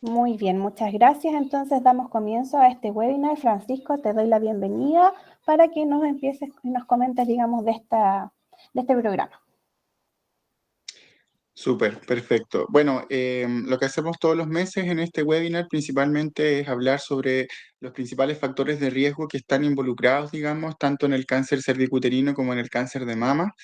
Muy bien, muchas gracias. Entonces damos comienzo a este webinar. Francisco, te doy la bienvenida para que nos empieces y nos comentes, digamos, de este programa. Súper, perfecto. Bueno, lo que hacemos todos los meses en este webinar principalmente es hablar sobre los principales factores de riesgo que están involucrados, digamos, tanto en el cáncer cervicuterino como en el cáncer de mama.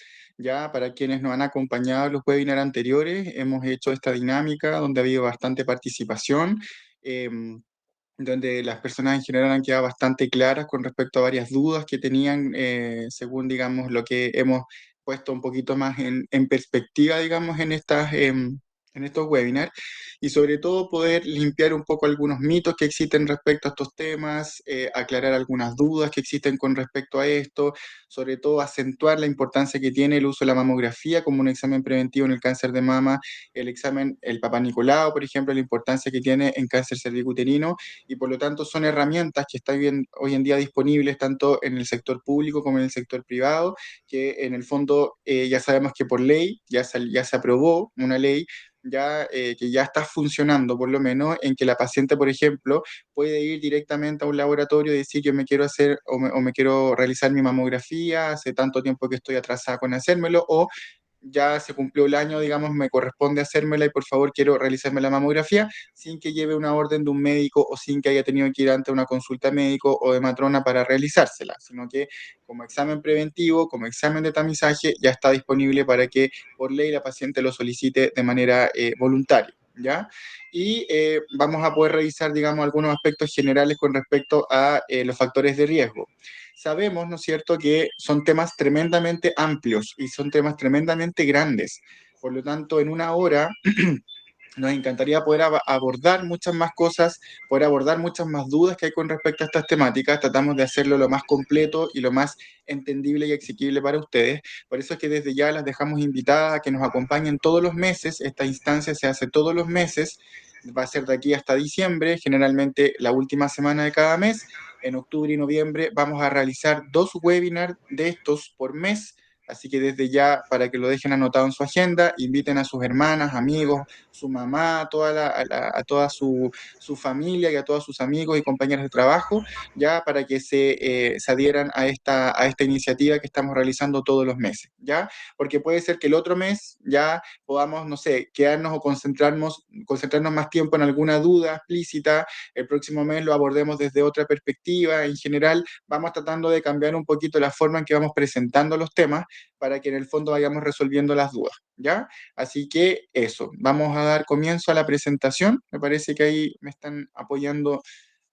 Ya para quienes nos han acompañado en los webinars anteriores, hemos hecho esta dinámica donde ha habido bastante participación. Donde las personas en general han quedado bastante claras con respecto a varias dudas que tenían, según, digamos, lo que hemos puesto un poquito más en perspectiva, digamos, en estos webinars, y sobre todo poder limpiar un poco algunos mitos que existen respecto a estos temas, aclarar algunas dudas que existen con respecto a esto, sobre todo acentuar la importancia que tiene el uso de la mamografía como un examen preventivo en el cáncer de mama, el Papá Nicolau, por ejemplo, la importancia que tiene en cáncer cervicuterino, y por lo tanto son herramientas que están hoy en día disponibles tanto en el sector público como en el sector privado, que en el fondo ya sabemos que por ley ya se aprobó una ley que ya está funcionando, por lo menos, en que la paciente, por ejemplo, puede ir directamente a un laboratorio y decir yo me quiero hacer o me quiero realizar mi mamografía, hace tanto tiempo que estoy atrasada con hacérmelo, o ya se cumplió el año, digamos, me corresponde hacérmela y por favor quiero realizarme la mamografía sin que lleve una orden de un médico o sin que haya tenido que ir ante una consulta médico o de matrona para realizársela, sino que como examen preventivo, como examen de tamizaje, ya está disponible para que por ley la paciente lo solicite de manera voluntaria. ¿Ya? Y vamos a poder revisar, digamos, algunos aspectos generales con respecto a los factores de riesgo. Sabemos, ¿no es cierto?, que son temas tremendamente amplios y son temas tremendamente grandes. Por lo tanto, en una hora nos encantaría poder abordar muchas más cosas, poder abordar muchas más dudas que hay con respecto a estas temáticas. Tratamos de hacerlo lo más completo y lo más entendible y asequible para ustedes. Por eso es que desde ya las dejamos invitadas a que nos acompañen todos los meses. Esta instancia se hace todos los meses. Va a ser de aquí hasta diciembre, generalmente la última semana de cada mes. En octubre y noviembre vamos a realizar 2 webinars de estos por mes. Así que desde ya, para que lo dejen anotado en su agenda, inviten a sus hermanas, amigos, su mamá, a toda su familia y a todos sus amigos y compañeros de trabajo, ya para que se adhieran a esta iniciativa que estamos realizando todos los meses, ¿ya? Porque puede ser que el otro mes ya podamos, no sé, quedarnos o concentrarnos más tiempo en alguna duda explícita, el próximo mes lo abordemos desde otra perspectiva. En general, vamos tratando de cambiar un poquito la forma en que vamos presentando los temas para que en el fondo vayamos resolviendo las dudas, ¿ya? Así que eso, vamos a dar comienzo a la presentación. Me parece que ahí me están apoyando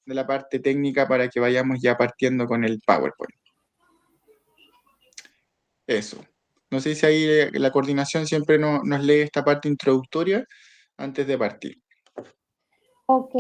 de la parte técnica para que vayamos ya partiendo con el PowerPoint. Eso. No sé si ahí la coordinación siempre nos lee esta parte introductoria antes de partir. Ok,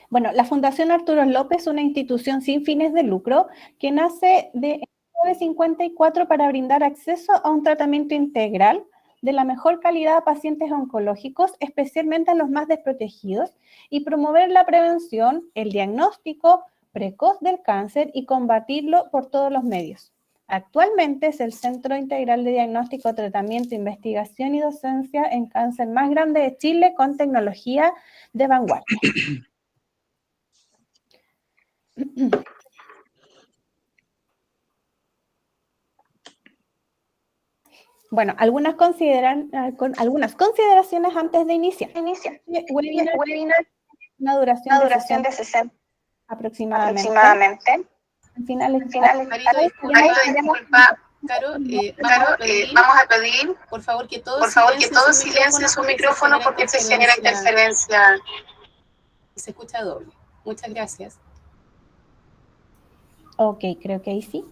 bueno, la Fundación Arturo López es una institución sin fines de lucro que nace de 1954 para brindar acceso a un tratamiento integral de la mejor calidad a pacientes oncológicos, especialmente a los más desprotegidos, y promover la prevención, el diagnóstico precoz del cáncer y combatirlo por todos los medios. Actualmente es el Centro Integral de Diagnóstico, Tratamiento, Investigación y Docencia en Cáncer más grande de Chile con tecnología de vanguardia. Bueno, algunas consideraciones antes de iniciar. Este webinar una duración de 60 aproximadamente. Al final, disculpa, Caro, vamos a pedir, por favor, que todos silencien su micrófono porque se genera interferencia. Se escucha doble. Muchas gracias. Ok, creo que ahí sí.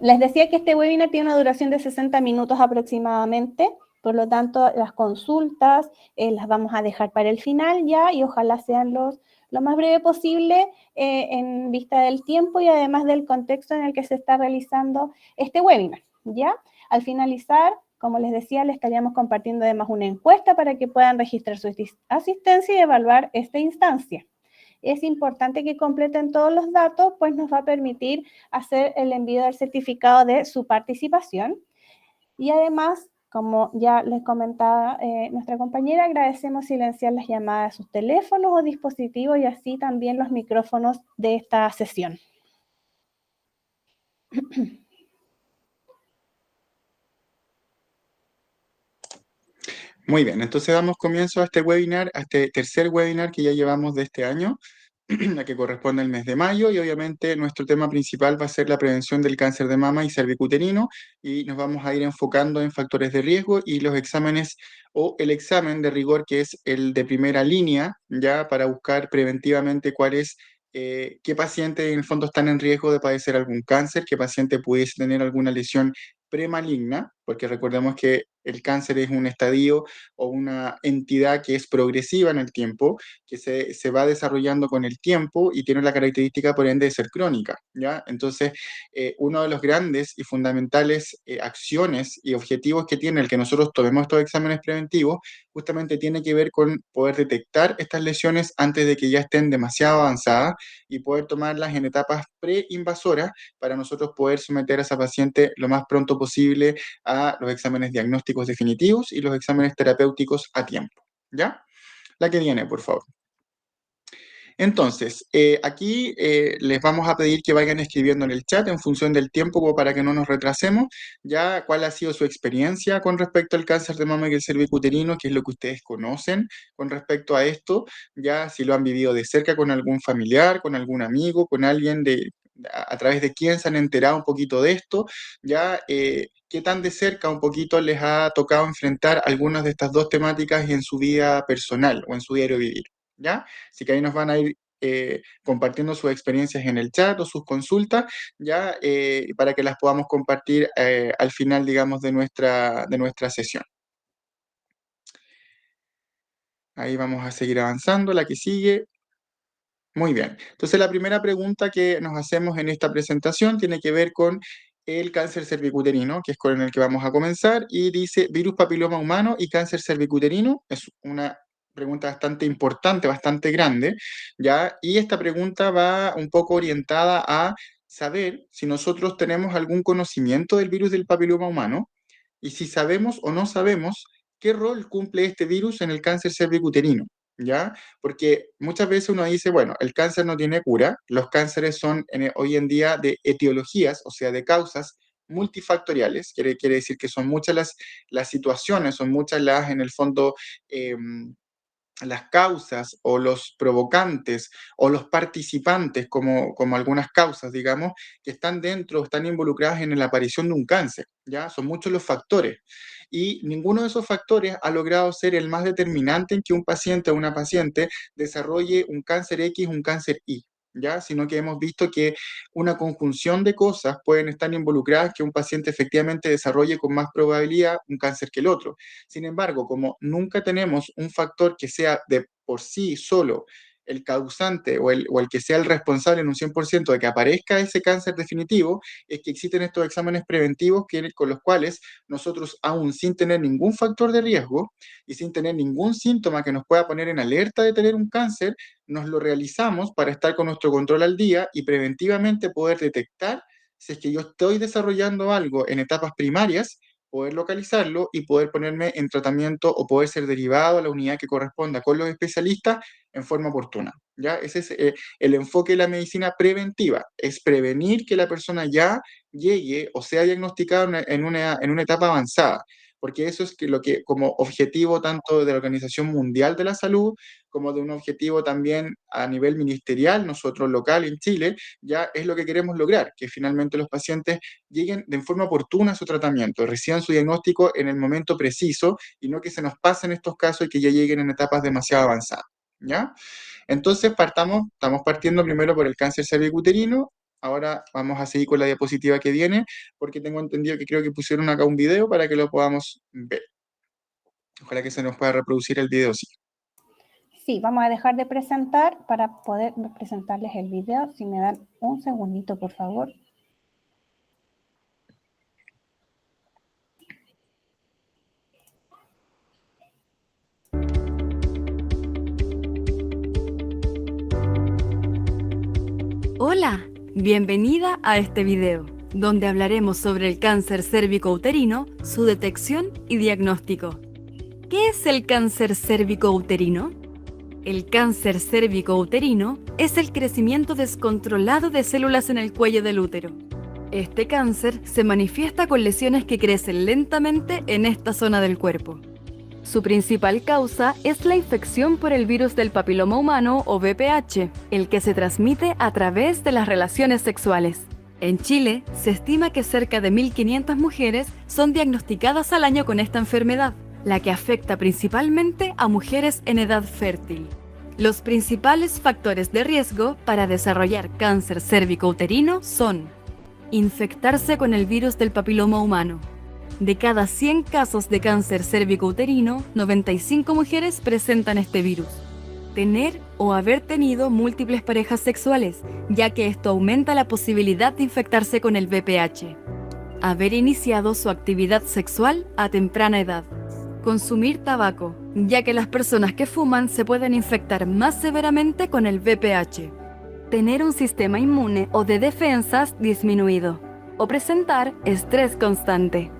Les decía que este webinar tiene una duración de 60 minutos aproximadamente, por lo tanto, las consultas las vamos a dejar para el final ya y ojalá sean lo más breve posible en vista del tiempo y además del contexto en el que se está realizando este webinar, ¿ya? Al finalizar, como les decía, les estaríamos compartiendo además una encuesta para que puedan registrar su asistencia y evaluar esta instancia. Es importante que completen todos los datos, pues nos va a permitir hacer el envío del certificado de su participación. Y además, Como ya les comentaba nuestra compañera, agradecemos silenciar las llamadas de sus teléfonos o dispositivos y así también los micrófonos de esta sesión. Muy bien, entonces damos comienzo a este webinar, a este tercer webinar que ya llevamos de este año, la que corresponde al mes de mayo, y obviamente nuestro tema principal va a ser la prevención del cáncer de mama y cervicuterino, y nos vamos a ir enfocando en factores de riesgo y los exámenes o el examen de rigor, que es el de primera línea, ya para buscar preventivamente cuál es, qué pacientes en el fondo están en riesgo de padecer algún cáncer, qué paciente pudiese tener alguna lesión premaligna, porque recordemos que el cáncer es un estadio o una entidad que es progresiva en el tiempo, que se va desarrollando con el tiempo y tiene la característica, por ende, de ser crónica, ¿ya? Entonces, uno de los grandes y fundamentales acciones y objetivos que tiene el que nosotros tomemos estos exámenes preventivos, justamente tiene que ver con poder detectar estas lesiones antes de que ya estén demasiado avanzadas y poder tomarlas en etapas preinvasoras para nosotros poder someter a esa paciente lo más pronto posible a los exámenes diagnósticos definitivos y los exámenes terapéuticos a tiempo, ¿ya? La que viene, por favor. Entonces, aquí les vamos a pedir que vayan escribiendo en el chat en función del tiempo, como para que no nos retrasemos, ya cuál ha sido su experiencia con respecto al cáncer de mama y el cervicuterino, qué es lo que ustedes conocen con respecto a esto, ya si lo han vivido de cerca con algún familiar, con algún amigo, con alguien a través de quién se han enterado un poquito de esto, ya qué tan de cerca un poquito les ha tocado enfrentar algunas de estas dos temáticas en su vida personal o en su diario vivir, ¿ya? Así que ahí nos van a ir compartiendo sus experiencias en el chat o sus consultas, ya para que las podamos compartir al final, digamos, de nuestra sesión. Ahí vamos a seguir avanzando. La que sigue. Muy bien. Entonces, la primera pregunta que nos hacemos en esta presentación tiene que ver con el cáncer cervicuterino, que es con el que vamos a comenzar, y dice virus papiloma humano y cáncer cervicuterino. Es una pregunta bastante importante, bastante grande, ¿ya? Y esta pregunta va un poco orientada a saber si nosotros tenemos algún conocimiento del virus del papiloma humano y si sabemos o no sabemos qué rol cumple este virus en el cáncer cervicuterino, ¿ya? Porque muchas veces uno dice, bueno, el cáncer no tiene cura, los cánceres son hoy en día de etiologías, o sea, de causas multifactoriales, quiere decir que son muchas las situaciones, son muchas las, en el fondo, las causas o los provocantes o los participantes, como algunas causas, digamos, que están dentro, están involucradas en la aparición de un cáncer, ¿ya? Son muchos los factores. Y ninguno de esos factores ha logrado ser el más determinante en que un paciente o una paciente desarrolle un cáncer X, un cáncer Y, ¿ya? Sino que hemos visto que una conjunción de cosas pueden estar involucradas que un paciente efectivamente desarrolle con más probabilidad un cáncer que el otro. Sin embargo, como nunca tenemos un factor que sea de por sí solo el causante o el que sea el responsable en un 100% de que aparezca ese cáncer definitivo, es que existen estos exámenes preventivos con los cuales nosotros, aún sin tener ningún factor de riesgo y sin tener ningún síntoma que nos pueda poner en alerta de tener un cáncer, nos lo realizamos para estar con nuestro control al día y preventivamente poder detectar si es que yo estoy desarrollando algo en etapas primarias, poder localizarlo y poder ponerme en tratamiento o poder ser derivado a la unidad que corresponda con los especialistas en forma oportuna, ¿ya? Ese es el enfoque de la medicina preventiva, es prevenir que la persona ya llegue o sea diagnosticada en una etapa avanzada, porque eso es lo que como objetivo tanto de la Organización Mundial de la Salud como de un objetivo también a nivel ministerial, nosotros local en Chile, ya es lo que queremos lograr, que finalmente los pacientes lleguen de forma oportuna a su tratamiento, reciban su diagnóstico en el momento preciso y no que se nos pasen estos casos y que ya lleguen en etapas demasiado avanzadas, ¿ya? Entonces estamos partiendo primero por el cáncer cervicuterino. Ahora vamos a seguir con la diapositiva que viene, porque tengo entendido que creo que pusieron acá un video para que lo podamos ver. Ojalá que se nos pueda reproducir el video, sí. Sí, vamos a dejar de presentar para poder presentarles el video. Si me dan un segundito, por favor. Hola, bienvenida a este video. donde hablaremos sobre el cáncer cérvico-uterino, su detección y diagnóstico. ¿Qué es el cáncer cérvico-uterino? El cáncer cérvico-uterino es el crecimiento descontrolado de células en el cuello del útero. Este cáncer se manifiesta con lesiones que crecen lentamente en esta zona del cuerpo. Su principal causa es la infección por el virus del papiloma humano o VPH, el que se transmite a través de las relaciones sexuales. En Chile, se estima que cerca de 1.500 mujeres son diagnosticadas al año con esta enfermedad, la que afecta principalmente a mujeres en edad fértil. Los principales factores de riesgo para desarrollar cáncer cérvico-uterino son: infectarse con el virus del papiloma humano. De cada 100 casos de cáncer cérvico-uterino, 95 mujeres presentan este virus. Tener o haber tenido múltiples parejas sexuales, ya que esto aumenta la posibilidad de infectarse con el VPH. Haber iniciado su actividad sexual a temprana edad. Consumir tabaco, ya que las personas que fuman se pueden infectar más severamente con el VPH. Tener un sistema inmune o de defensas disminuido. O presentar estrés constante.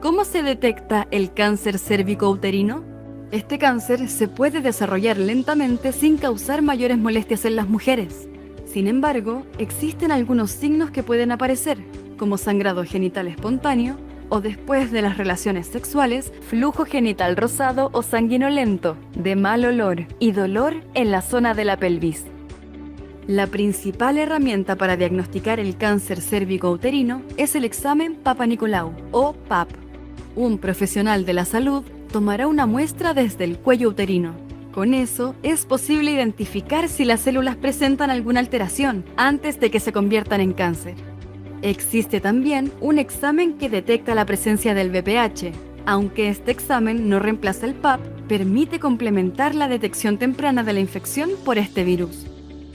¿Cómo se detecta el cáncer cérvico-uterino? Este cáncer se puede desarrollar lentamente sin causar mayores molestias en las mujeres. Sin embargo, existen algunos signos que pueden aparecer, como sangrado genital espontáneo, o después de las relaciones sexuales, flujo genital rosado o sanguinolento, de mal olor y dolor en la zona de la pelvis. La principal herramienta para diagnosticar el cáncer cérvico-uterino es el examen Papa-Nicolau o PAP. Un profesional de la salud tomará una muestra desde el cuello uterino. Con eso, es posible identificar si las células presentan alguna alteración antes de que se conviertan en cáncer. Existe también un examen que detecta la presencia del VPH. Aunque este examen no reemplaza el PAP, permite complementar la detección temprana de la infección por este virus.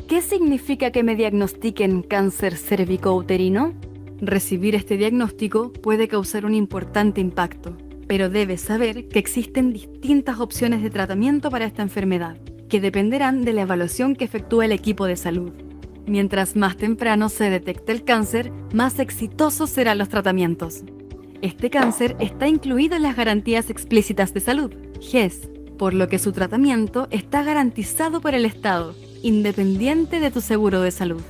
¿Qué significa que me diagnostiquen cáncer cérvico-uterino? Recibir este diagnóstico puede causar un importante impacto, pero debes saber que existen distintas opciones de tratamiento para esta enfermedad, que dependerán de la evaluación que efectúe el equipo de salud. Mientras más temprano se detecte el cáncer, más exitosos serán los tratamientos. Este cáncer está incluido en las garantías explícitas de salud, GES, por lo que su tratamiento está garantizado por el Estado, independiente de tu seguro de salud.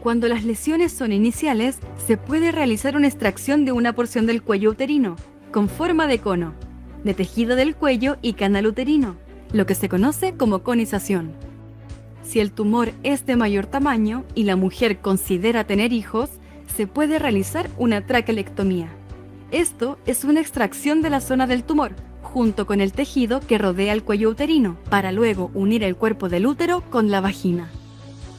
Cuando las lesiones son iniciales, se puede realizar una extracción de una porción del cuello uterino, con forma de cono, de tejido del cuello y canal uterino, lo que se conoce como conización. Si el tumor es de mayor tamaño y la mujer considera tener hijos, se puede realizar una traquelectomía. Esto es una extracción de la zona del tumor, junto con el tejido que rodea el cuello uterino, para luego unir el cuerpo del útero con la vagina.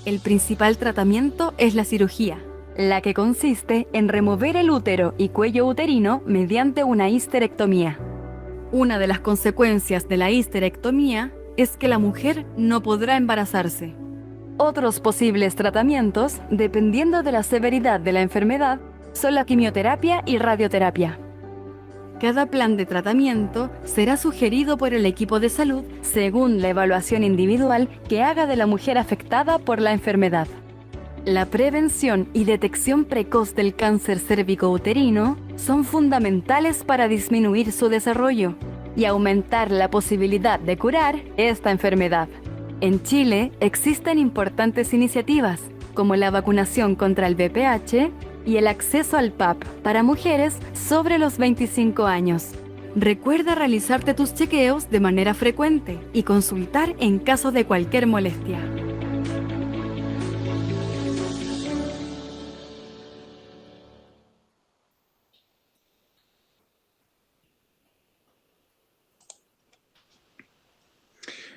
El principal tratamiento es la cirugía, la que consiste en remover el útero y cuello uterino mediante una histerectomía. Una de las consecuencias de la histerectomía es que la mujer no podrá embarazarse. Otros posibles tratamientos, dependiendo de la severidad de la enfermedad, son la quimioterapia y radioterapia. Cada plan de tratamiento será sugerido por el equipo de salud según la evaluación individual que haga de la mujer afectada por la enfermedad. La prevención y detección precoz del cáncer cérvico-uterino son fundamentales para disminuir su desarrollo y aumentar la posibilidad de curar esta enfermedad. En Chile existen importantes iniciativas como la vacunación contra el VPH y el acceso al PAP para mujeres sobre los 25 años. Recuerda realizarte tus chequeos de manera frecuente y consultar en caso de cualquier molestia.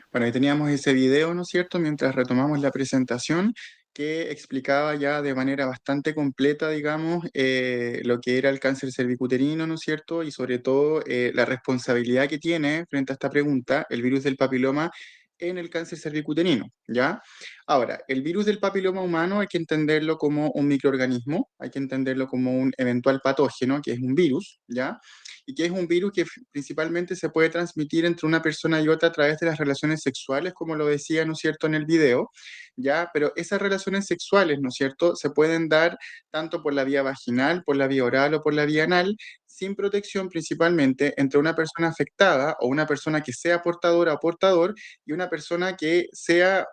Bueno, ahí teníamos ese video, ¿no es cierto?, mientras retomamos la presentación, que explicaba ya de manera bastante completa, digamos, lo que era el cáncer cervicuterino, ¿no es cierto?, y sobre todo la responsabilidad que tiene frente a esta pregunta el virus del papiloma en el cáncer cervicuterino, ¿ya? Ahora, el virus del papiloma humano hay que entenderlo como un microorganismo, hay que entenderlo como un eventual patógeno, que es un virus, ¿ya? y que es un virus que principalmente se puede transmitir entre una persona y otra a través de las relaciones sexuales, como lo decía, ¿no es cierto?, en el video, ¿ya? Pero esas relaciones sexuales, ¿no es cierto?, se pueden dar tanto por la vía vaginal, por la vía oral o por la vía anal, sin protección principalmente entre una persona afectada o una persona que sea portadora o portador y una persona que sea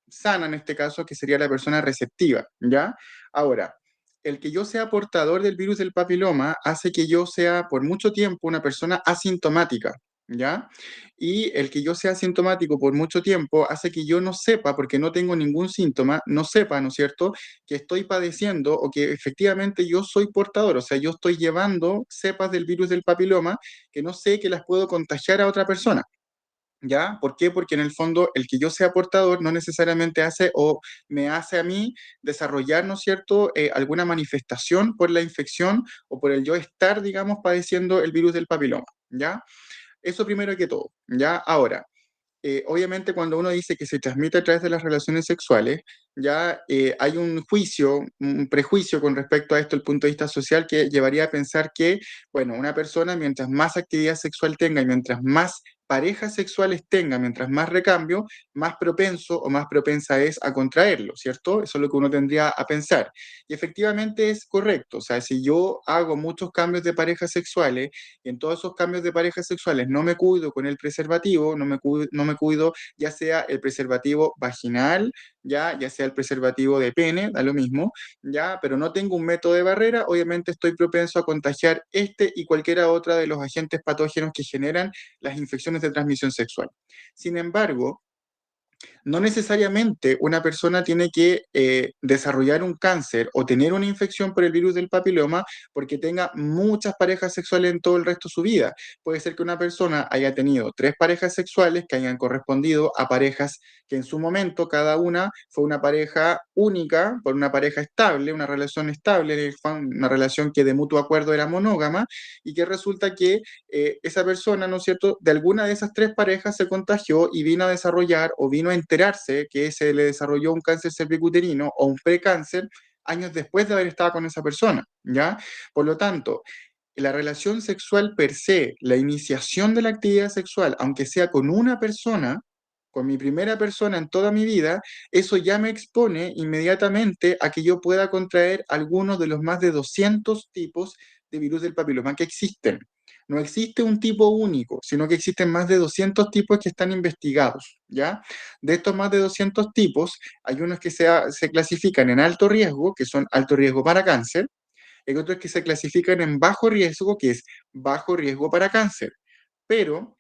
sana en este caso, que sería la persona receptiva, ¿ya? Ahora, el que yo sea portador del virus del papiloma hace que yo sea por mucho tiempo una persona asintomática, ¿ya? Y el que yo sea asintomático por mucho tiempo hace que yo no sepa, porque no tengo ningún síntoma, no sepa, ¿no es cierto?, que estoy padeciendo o que efectivamente yo soy portador, o sea, yo estoy llevando cepas del virus del papiloma que no sé que las puedo contagiar a otra persona. ¿Ya? ¿Por qué? Porque en el fondo el que yo sea portador no necesariamente hace o me hace a mí desarrollar, ¿no es cierto?, alguna manifestación por la infección o por el yo estar, digamos, padeciendo el virus del papiloma, ¿ya? Eso primero que todo, ¿ya? Ahora, obviamente cuando uno dice que se transmite a través de las relaciones sexuales, ya hay un juicio, un prejuicio con respecto a esto, el punto de vista social, que llevaría a pensar que, bueno, una persona mientras más actividad sexual tenga y mientras más parejas sexuales tenga, mientras más recambio, más propenso o más propensa es a contraerlo, ¿cierto? Eso es lo que uno tendría a pensar. Y efectivamente es correcto, o sea, si yo hago muchos cambios de parejas sexuales y en todos esos cambios de parejas sexuales no me cuido con el preservativo, no me cuido ya sea el preservativo vaginal, ya sea el preservativo de pene, da lo mismo, ya, pero no tengo un método de barrera, obviamente estoy propenso a contagiar este y cualquiera otra de los agentes patógenos que generan las infecciones de transmisión sexual. Sin embargo, no necesariamente una persona tiene que desarrollar un cáncer o tener una infección por el virus del papiloma porque tenga muchas parejas sexuales en todo el resto de su vida. Puede ser que una persona haya tenido 3 parejas sexuales que hayan correspondido a parejas que en su momento cada una fue una pareja única, por una pareja estable, una relación estable, una relación que de mutuo acuerdo era monógama y que resulta que esa persona, ¿no es cierto?, de alguna de esas 3 parejas se contagió y vino a desarrollar o vino a enterarse que se le desarrolló un cáncer cervicuterino o un precáncer años después de haber estado con esa persona, ¿ya? Por lo tanto, la relación sexual per se, la iniciación de la actividad sexual, aunque sea con una persona, con mi primera persona en toda mi vida, eso ya me expone inmediatamente a que yo pueda contraer algunos de los más de 200 tipos de virus del papiloma que existen. No existe un tipo único, sino que existen más de 200 tipos que están investigados, ¿ya? De estos más de 200 tipos, hay unos que se clasifican en alto riesgo, que son alto riesgo para cáncer, y hay otros que se clasifican en bajo riesgo, que es bajo riesgo para cáncer. Pero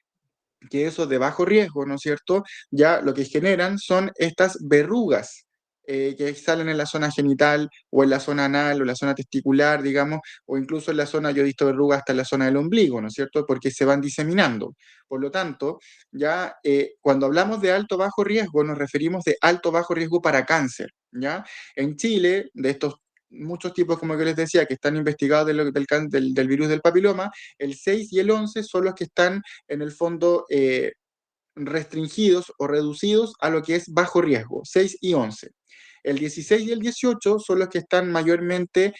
que esos de bajo riesgo, ¿no es cierto?, ya lo que generan son estas verrugas que salen en la zona genital o en la zona anal o en la zona testicular, digamos, o incluso en la zona, yo he visto verrugas hasta en la zona del ombligo, ¿no es cierto?, porque se van diseminando. Por lo tanto, ya cuando hablamos de alto bajo riesgo, nos referimos de alto bajo riesgo para cáncer, ¿ya? En Chile, de estos muchos tipos, como yo les decía, que están investigados del virus del papiloma, el 6 y el 11 son los que están en el fondo restringidos o reducidos a lo que es bajo riesgo, 6 y 11. El 16 y el 18 son los que están mayormente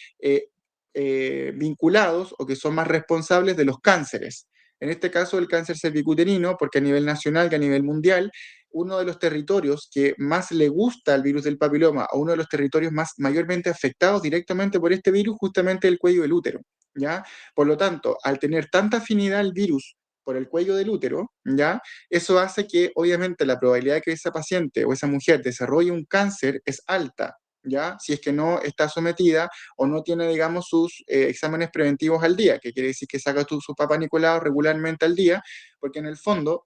vinculados o que son más responsables de los cánceres. En este caso, el cáncer cervicuterino, porque a nivel nacional y a nivel mundial, uno de los territorios que más le gusta al virus del papiloma, o uno de los territorios más mayormente afectados directamente por este virus, justamente el cuello del útero, ¿ya? Por lo tanto, al tener tanta afinidad al virus por el cuello del útero, ¿ya? Eso hace que, obviamente, la probabilidad de que esa paciente o esa mujer desarrolle un cáncer es alta, ¿ya? Si es que no está sometida o no tiene, digamos, sus exámenes preventivos al día, que quiere decir que saca su Papá Nicolau regularmente al día, porque en el fondo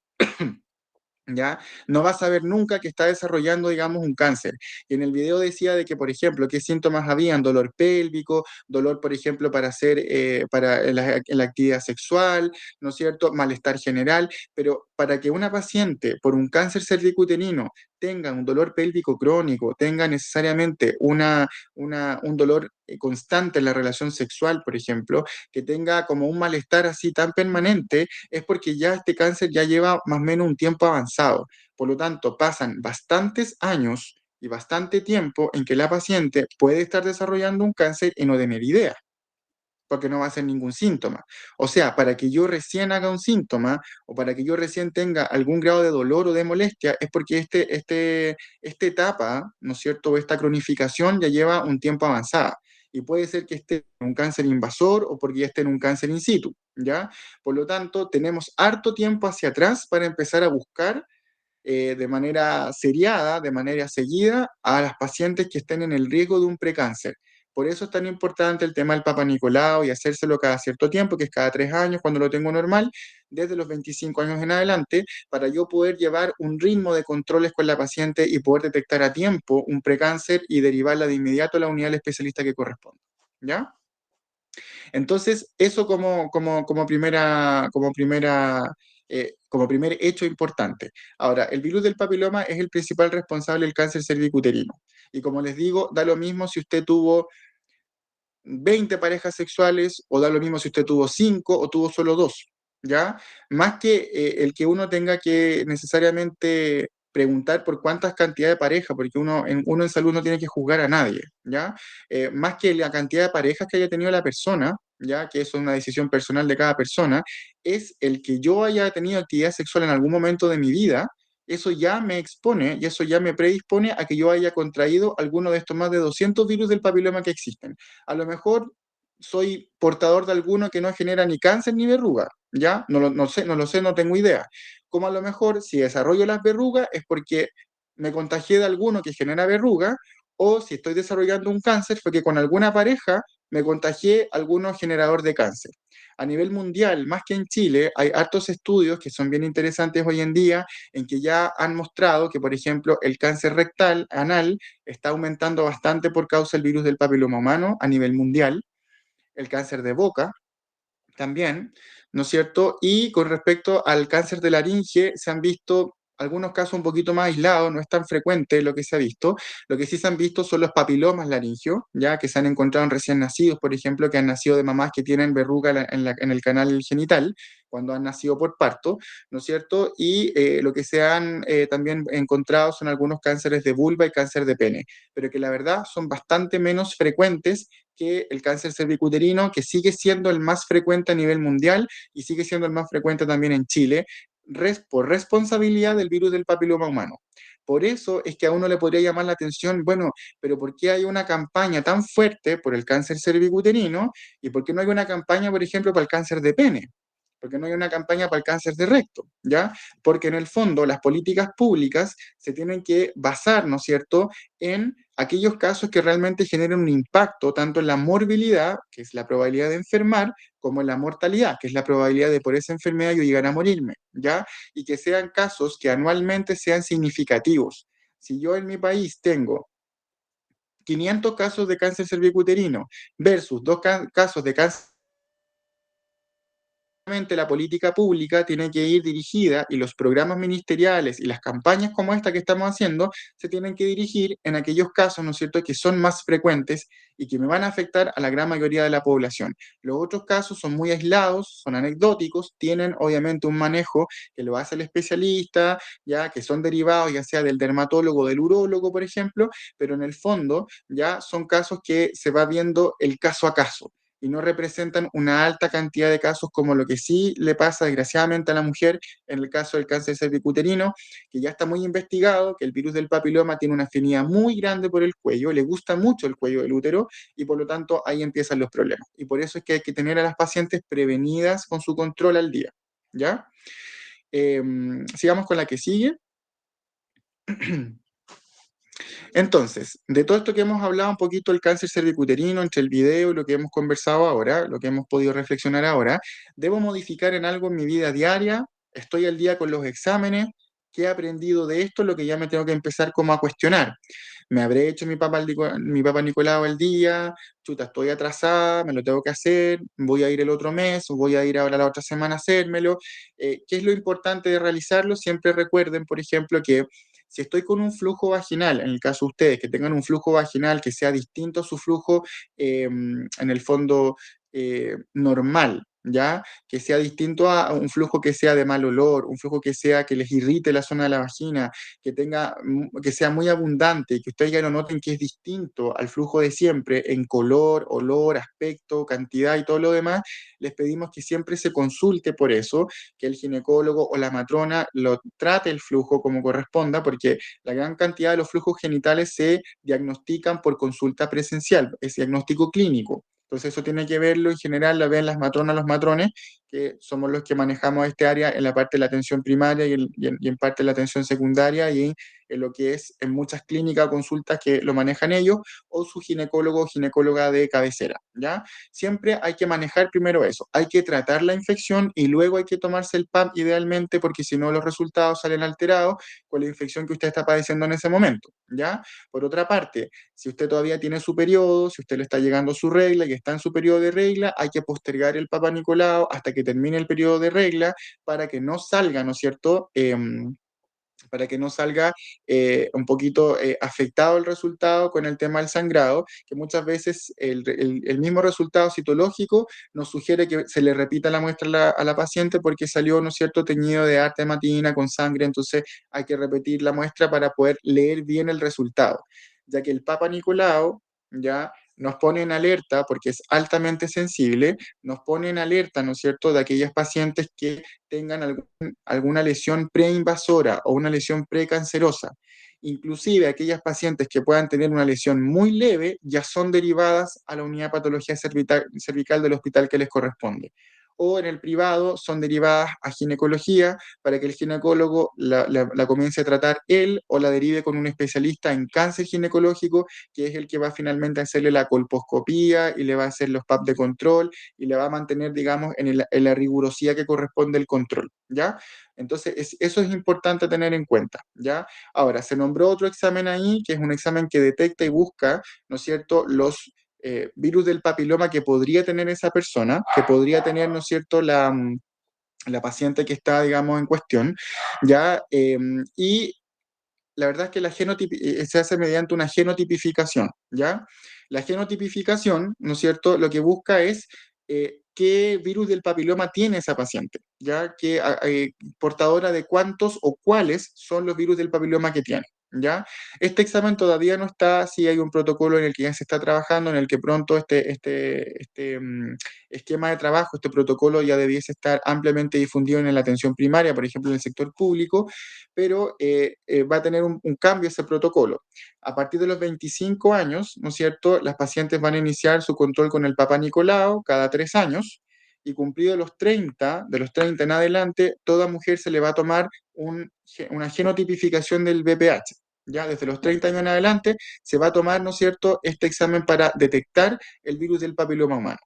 ¿ya? No vas a ver nunca que está desarrollando, digamos, un cáncer. Y en el video decía de que, por ejemplo, qué síntomas habían: dolor pélvico, dolor, por ejemplo, para hacer, para en la actividad sexual, ¿no es cierto?, malestar general, pero para que una paciente por un cáncer cervicuterino tenga un dolor pélvico crónico, tenga necesariamente un dolor constante en la relación sexual, por ejemplo, que tenga como un malestar así tan permanente, es porque ya este cáncer ya lleva más o menos un tiempo avanzado. Por lo tanto, pasan bastantes años y bastante tiempo en que la paciente puede estar desarrollando un cáncer y no tener idea. porque no va a ser ningún síntoma. O sea, para que yo recién haga un síntoma o para que yo recién tenga algún grado de dolor o de molestia, es porque esta etapa, ¿no es cierto?, o esta cronificación ya lleva un tiempo avanzada. Y puede ser que esté en un cáncer invasor o porque ya esté en un cáncer in situ, ¿ya? Por lo tanto, tenemos harto tiempo hacia atrás para empezar a buscar de manera seriada, de manera seguida, a las pacientes que estén en el riesgo de un precáncer. Por eso es tan importante el tema del Papa Nicolau y hacérselo cada cierto tiempo, que es cada 3 años cuando lo tengo normal, desde los 25 años en adelante, para yo poder llevar un ritmo de controles con la paciente y poder detectar a tiempo un precáncer y derivarla de inmediato a la unidad del especialista que corresponde. ¿Ya? Entonces, eso como primer hecho importante. Ahora, el virus del papiloma es el principal responsable del cáncer cervicuterino. Y como les digo, da lo mismo si usted tuvo 20 parejas sexuales o da lo mismo si usted tuvo 5 o tuvo solo 2, ¿ya? Más que el que uno tenga que necesariamente preguntar por cuántas cantidades de parejas, porque uno en salud no tiene que juzgar a nadie, ¿ya? Más que la cantidad de parejas que haya tenido la persona, ¿ya? Que eso es una decisión personal de cada persona, es el que yo haya tenido actividad sexual en algún momento de mi vida. Eso ya me expone y eso ya me predispone a que yo haya contraído alguno de estos más de 200 virus del papiloma que existen. A lo mejor soy portador de alguno que no genera ni cáncer ni verruga, ¿ya? No lo sé, no tengo idea. Como a lo mejor si desarrollo las verrugas es porque me contagié de alguno que genera verruga, o si estoy desarrollando un cáncer fue que con alguna pareja me contagié alguno generador de cáncer. A nivel mundial, más que en Chile, hay hartos estudios que son bien interesantes hoy en día en que ya han mostrado que, por ejemplo, el cáncer rectal, anal, está aumentando bastante por causa del virus del papiloma humano a nivel mundial, el cáncer de boca también, ¿no es cierto? Y con respecto al cáncer de laringe, se han visto algunos casos un poquito más aislados, no es tan frecuente lo que se ha visto. Lo que sí se han visto son los papilomas laringeos, ya que se han encontrado en recién nacidos, por ejemplo, que han nacido de mamás que tienen verruga en el canal genital, cuando han nacido por parto, ¿no es cierto? Y lo que se han también encontrado son algunos cánceres de vulva y cáncer de pene, pero que la verdad son bastante menos frecuentes que el cáncer cervicuterino, que sigue siendo el más frecuente a nivel mundial y sigue siendo el más frecuente también en Chile, por responsabilidad del virus del papiloma humano. Por eso es que a uno le podría llamar la atención, bueno, pero ¿por qué hay una campaña tan fuerte por el cáncer cervicuterino y por qué no hay una campaña, por ejemplo, para el cáncer de pene? Porque no hay una campaña para el cáncer de recto, ¿ya? Porque en el fondo las políticas públicas se tienen que basar, ¿no es cierto?, en aquellos casos que realmente generen un impacto tanto en la morbilidad, que es la probabilidad de enfermar, como en la mortalidad, que es la probabilidad de por esa enfermedad yo llegar a morirme, ¿ya? Y que sean casos que anualmente sean significativos. Si yo en mi país tengo 500 casos de cáncer cervicuterino versus 2 casos de cáncer, la política pública tiene que ir dirigida y los programas ministeriales y las campañas como esta que estamos haciendo se tienen que dirigir en aquellos casos, ¿no es cierto?, que son más frecuentes y que me van a afectar a la gran mayoría de la población. Los otros casos son muy aislados, son anecdóticos, tienen obviamente un manejo que lo hace el especialista, ya que son derivados ya sea del dermatólogo o del urólogo, por ejemplo, pero en el fondo ya son casos que se va viendo el caso a caso y no representan una alta cantidad de casos como lo que sí le pasa desgraciadamente a la mujer en el caso del cáncer cervicuterino, que ya está muy investigado, que el virus del papiloma tiene una afinidad muy grande por el cuello, le gusta mucho el cuello del útero y por lo tanto ahí empiezan los problemas. Y por eso es que hay que tener a las pacientes prevenidas con su control al día, ¿ya? Sigamos con la que sigue. Entonces, de todo esto que hemos hablado un poquito del cáncer cervicuterino, entre el video y lo que hemos conversado ahora, lo que hemos podido reflexionar ahora, ¿debo modificar en algo en mi vida diaria? ¿Estoy al día con los exámenes? ¿Qué he aprendido de esto? Lo que ya me tengo que empezar como a cuestionar. ¿Me habré hecho mi Papa Nicolau al día? Chuta, estoy atrasada, me lo tengo que hacer, voy a ir el otro mes, o voy a ir ahora la otra semana a hacérmelo. ¿Qué es lo importante de realizarlo? Siempre recuerden, por ejemplo, que si estoy con un flujo vaginal, en el caso de ustedes, que tengan un flujo vaginal que sea distinto a su flujo, en el fondo, normal, ¿ya? Que sea distinto a un flujo que sea de mal olor, un flujo que sea que les irrite la zona de la vagina, que sea muy abundante, que ustedes ya lo noten que es distinto al flujo de siempre en color, olor, aspecto, cantidad y todo lo demás. Les pedimos que siempre se consulte por eso, que el ginecólogo o la matrona lo trate el flujo como corresponda, porque la gran cantidad de los flujos genitales se diagnostican por consulta presencial, es diagnóstico clínico. Entonces eso tiene que verlo en general, la ven las matronas, los matrones, que somos los que manejamos este área en la parte de la atención primaria y en parte de la atención secundaria y en lo que es en muchas clínicas o consultas que lo manejan ellos o su ginecólogo o ginecóloga de cabecera, ¿ya? Siempre hay que manejar primero eso, hay que tratar la infección y luego hay que tomarse el PAP idealmente porque si no los resultados salen alterados con la infección que usted está padeciendo en ese momento, ¿ya? Por otra parte, si usted todavía tiene su periodo, si usted le está llegando su regla y está en su periodo de regla, hay que postergar el Papa Nicolau hasta que termine el periodo de regla para que no salga, ¿no es cierto? Para que no salga un poquito afectado el resultado con el tema del sangrado, que muchas veces el mismo resultado citológico nos sugiere que se le repita la muestra a la paciente porque salió, ¿no es cierto?, teñido de arte matina con sangre, entonces hay que repetir la muestra para poder leer bien el resultado, ya que el Papa Nicolau ya nos pone en alerta, porque es altamente sensible, nos pone en alerta, ¿no es cierto?, de aquellas pacientes que tengan alguna lesión preinvasora o una lesión precancerosa. Inclusive aquellas pacientes que puedan tener una lesión muy leve ya son derivadas a la unidad de patología cervical del hospital que les corresponde. O en el privado son derivadas a ginecología para que el ginecólogo la comience a tratar él o la derive con un especialista en cáncer ginecológico, que es el que va finalmente a hacerle la colposcopía y le va a hacer los PAP de control y le va a mantener, digamos, en la rigurosidad que corresponde el control, ¿ya? Entonces, eso es importante tener en cuenta, ¿ya? Ahora, se nombró otro examen ahí, que es un examen que detecta y busca, ¿no es cierto?, los virus del papiloma que podría tener esa persona, que podría tener, ¿no es cierto?, la paciente que está, digamos, en cuestión, ¿ya? Y la verdad es que se hace mediante una genotipificación, ¿ya? La genotipificación, ¿no es cierto?, lo que busca es qué virus del papiloma tiene esa paciente, ¿ya? Portadora de cuántos o cuáles son los virus del papiloma que tiene, ¿ya? Este examen todavía no está, sí hay un protocolo en el que ya se está trabajando, en el que pronto esquema de trabajo, este protocolo ya debiese estar ampliamente difundido en la atención primaria, por ejemplo, en el sector público, pero va a tener un cambio ese protocolo. A partir de los 25 años, ¿no es cierto?, las pacientes van a iniciar su control con el Papa Nicolau cada 3 años, y cumplidos los 30, de los 30 en adelante, toda mujer se le va a tomar una genotipificación del VPH. Ya desde los 30 años en adelante se va a tomar, ¿no es cierto?, este examen para detectar el virus del papiloma humano.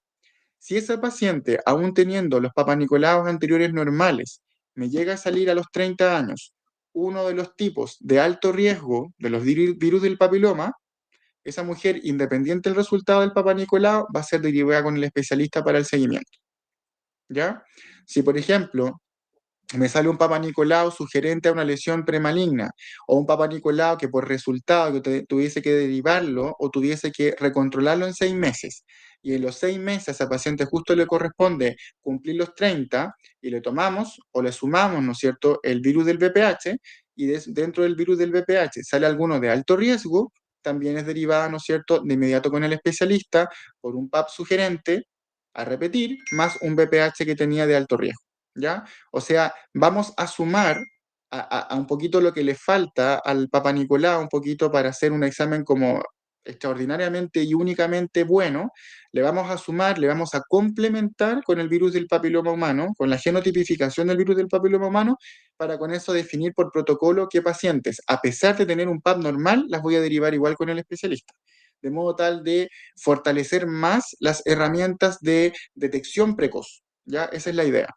Si esa paciente, aún teniendo los papanicolaos anteriores normales, me llega a salir a los 30 años uno de los tipos de alto riesgo de los virus del papiloma, esa mujer, independiente del resultado del papanicolao, va a ser derivada con el especialista para el seguimiento. ¿Ya? Si, por ejemplo, me sale un Papa Nicolau sugerente a una lesión premaligna o un Papa Nicolau que por resultado que tuviese que derivarlo o tuviese que recontrolarlo en 6 meses y en los 6 meses a esa paciente justo le corresponde cumplir los 30 y le tomamos o le sumamos, ¿no es cierto?, el virus del VPH y dentro del virus del VPH sale alguno de alto riesgo, también es derivada, ¿no es cierto?, de inmediato con el especialista por un PAP sugerente a repetir más un VPH que tenía de alto riesgo. ¿Ya? O sea, vamos a sumar a un poquito lo que le falta al Papa Nicolau, un poquito para hacer un examen como extraordinariamente y únicamente bueno, le vamos a sumar, le vamos a complementar con el virus del papiloma humano, con la genotipificación del virus del papiloma humano, para con eso definir por protocolo qué pacientes, a pesar de tener un PAP normal, las voy a derivar igual con el especialista. De modo tal de fortalecer más las herramientas de detección precoz. ¿Ya? Esa es la idea.